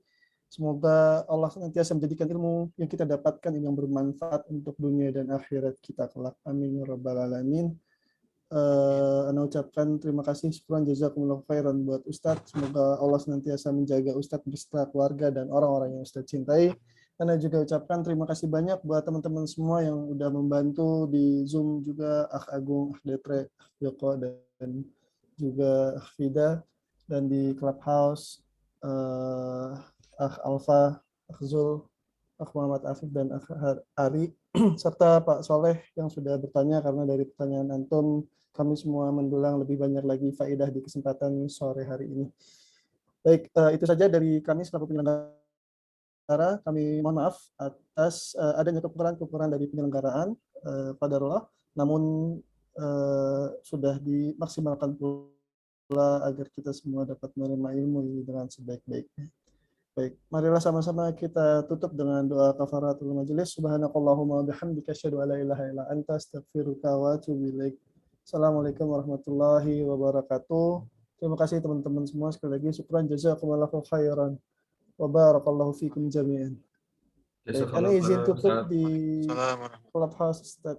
Semoga Allah senantiasa menjadikan ilmu yang kita dapatkan yang bermanfaat untuk dunia dan akhirat kita kelak. Amin ya rabbal alamin. Ana ucapkan terima kasih, syukran jazakumullah khairan buat Ustadz. Semoga Allah senantiasa menjaga Ustadz beserta keluarga dan orang-orang yang Ustadz cintai. Ana juga ucapkan terima kasih banyak buat teman-teman semua yang udah membantu di Zoom juga, Akh Agung, Akh Detre, Akh Joko, dan juga Akh Fida, dan di Clubhouse, Akh Alfa, Akh Zul, Akh Muhammad Afif, dan Akh Ari, serta Pak Soleh yang sudah bertanya, karena dari pertanyaan antum kami semua mendulang lebih banyak lagi faedah di kesempatan sore hari ini. Baik, itu saja dari kami selaku penyelenggara. Kami mohon maaf atas adanya kekurangan dari penyelenggaraan qadarullah, namun sudah dimaksimalkan pula agar kita semua dapat menerima ilmu ini dengan sebaik-baiknya. Baik, marilah sama-sama kita tutup dengan doa kafaratul majelis. Subhanakallahumma bihamdika asyhadu an la ilaha illa anta astaghfiruka wa atubu ilaik. Assalamualaikum warahmatullahi wabarakatuh. Terima kasih teman-teman semua, sekali lagi syukran jazakumullahu khairan wa barakallahu fikum jami'an. Baik, ana izin tutup di Clubhouse Ustaz.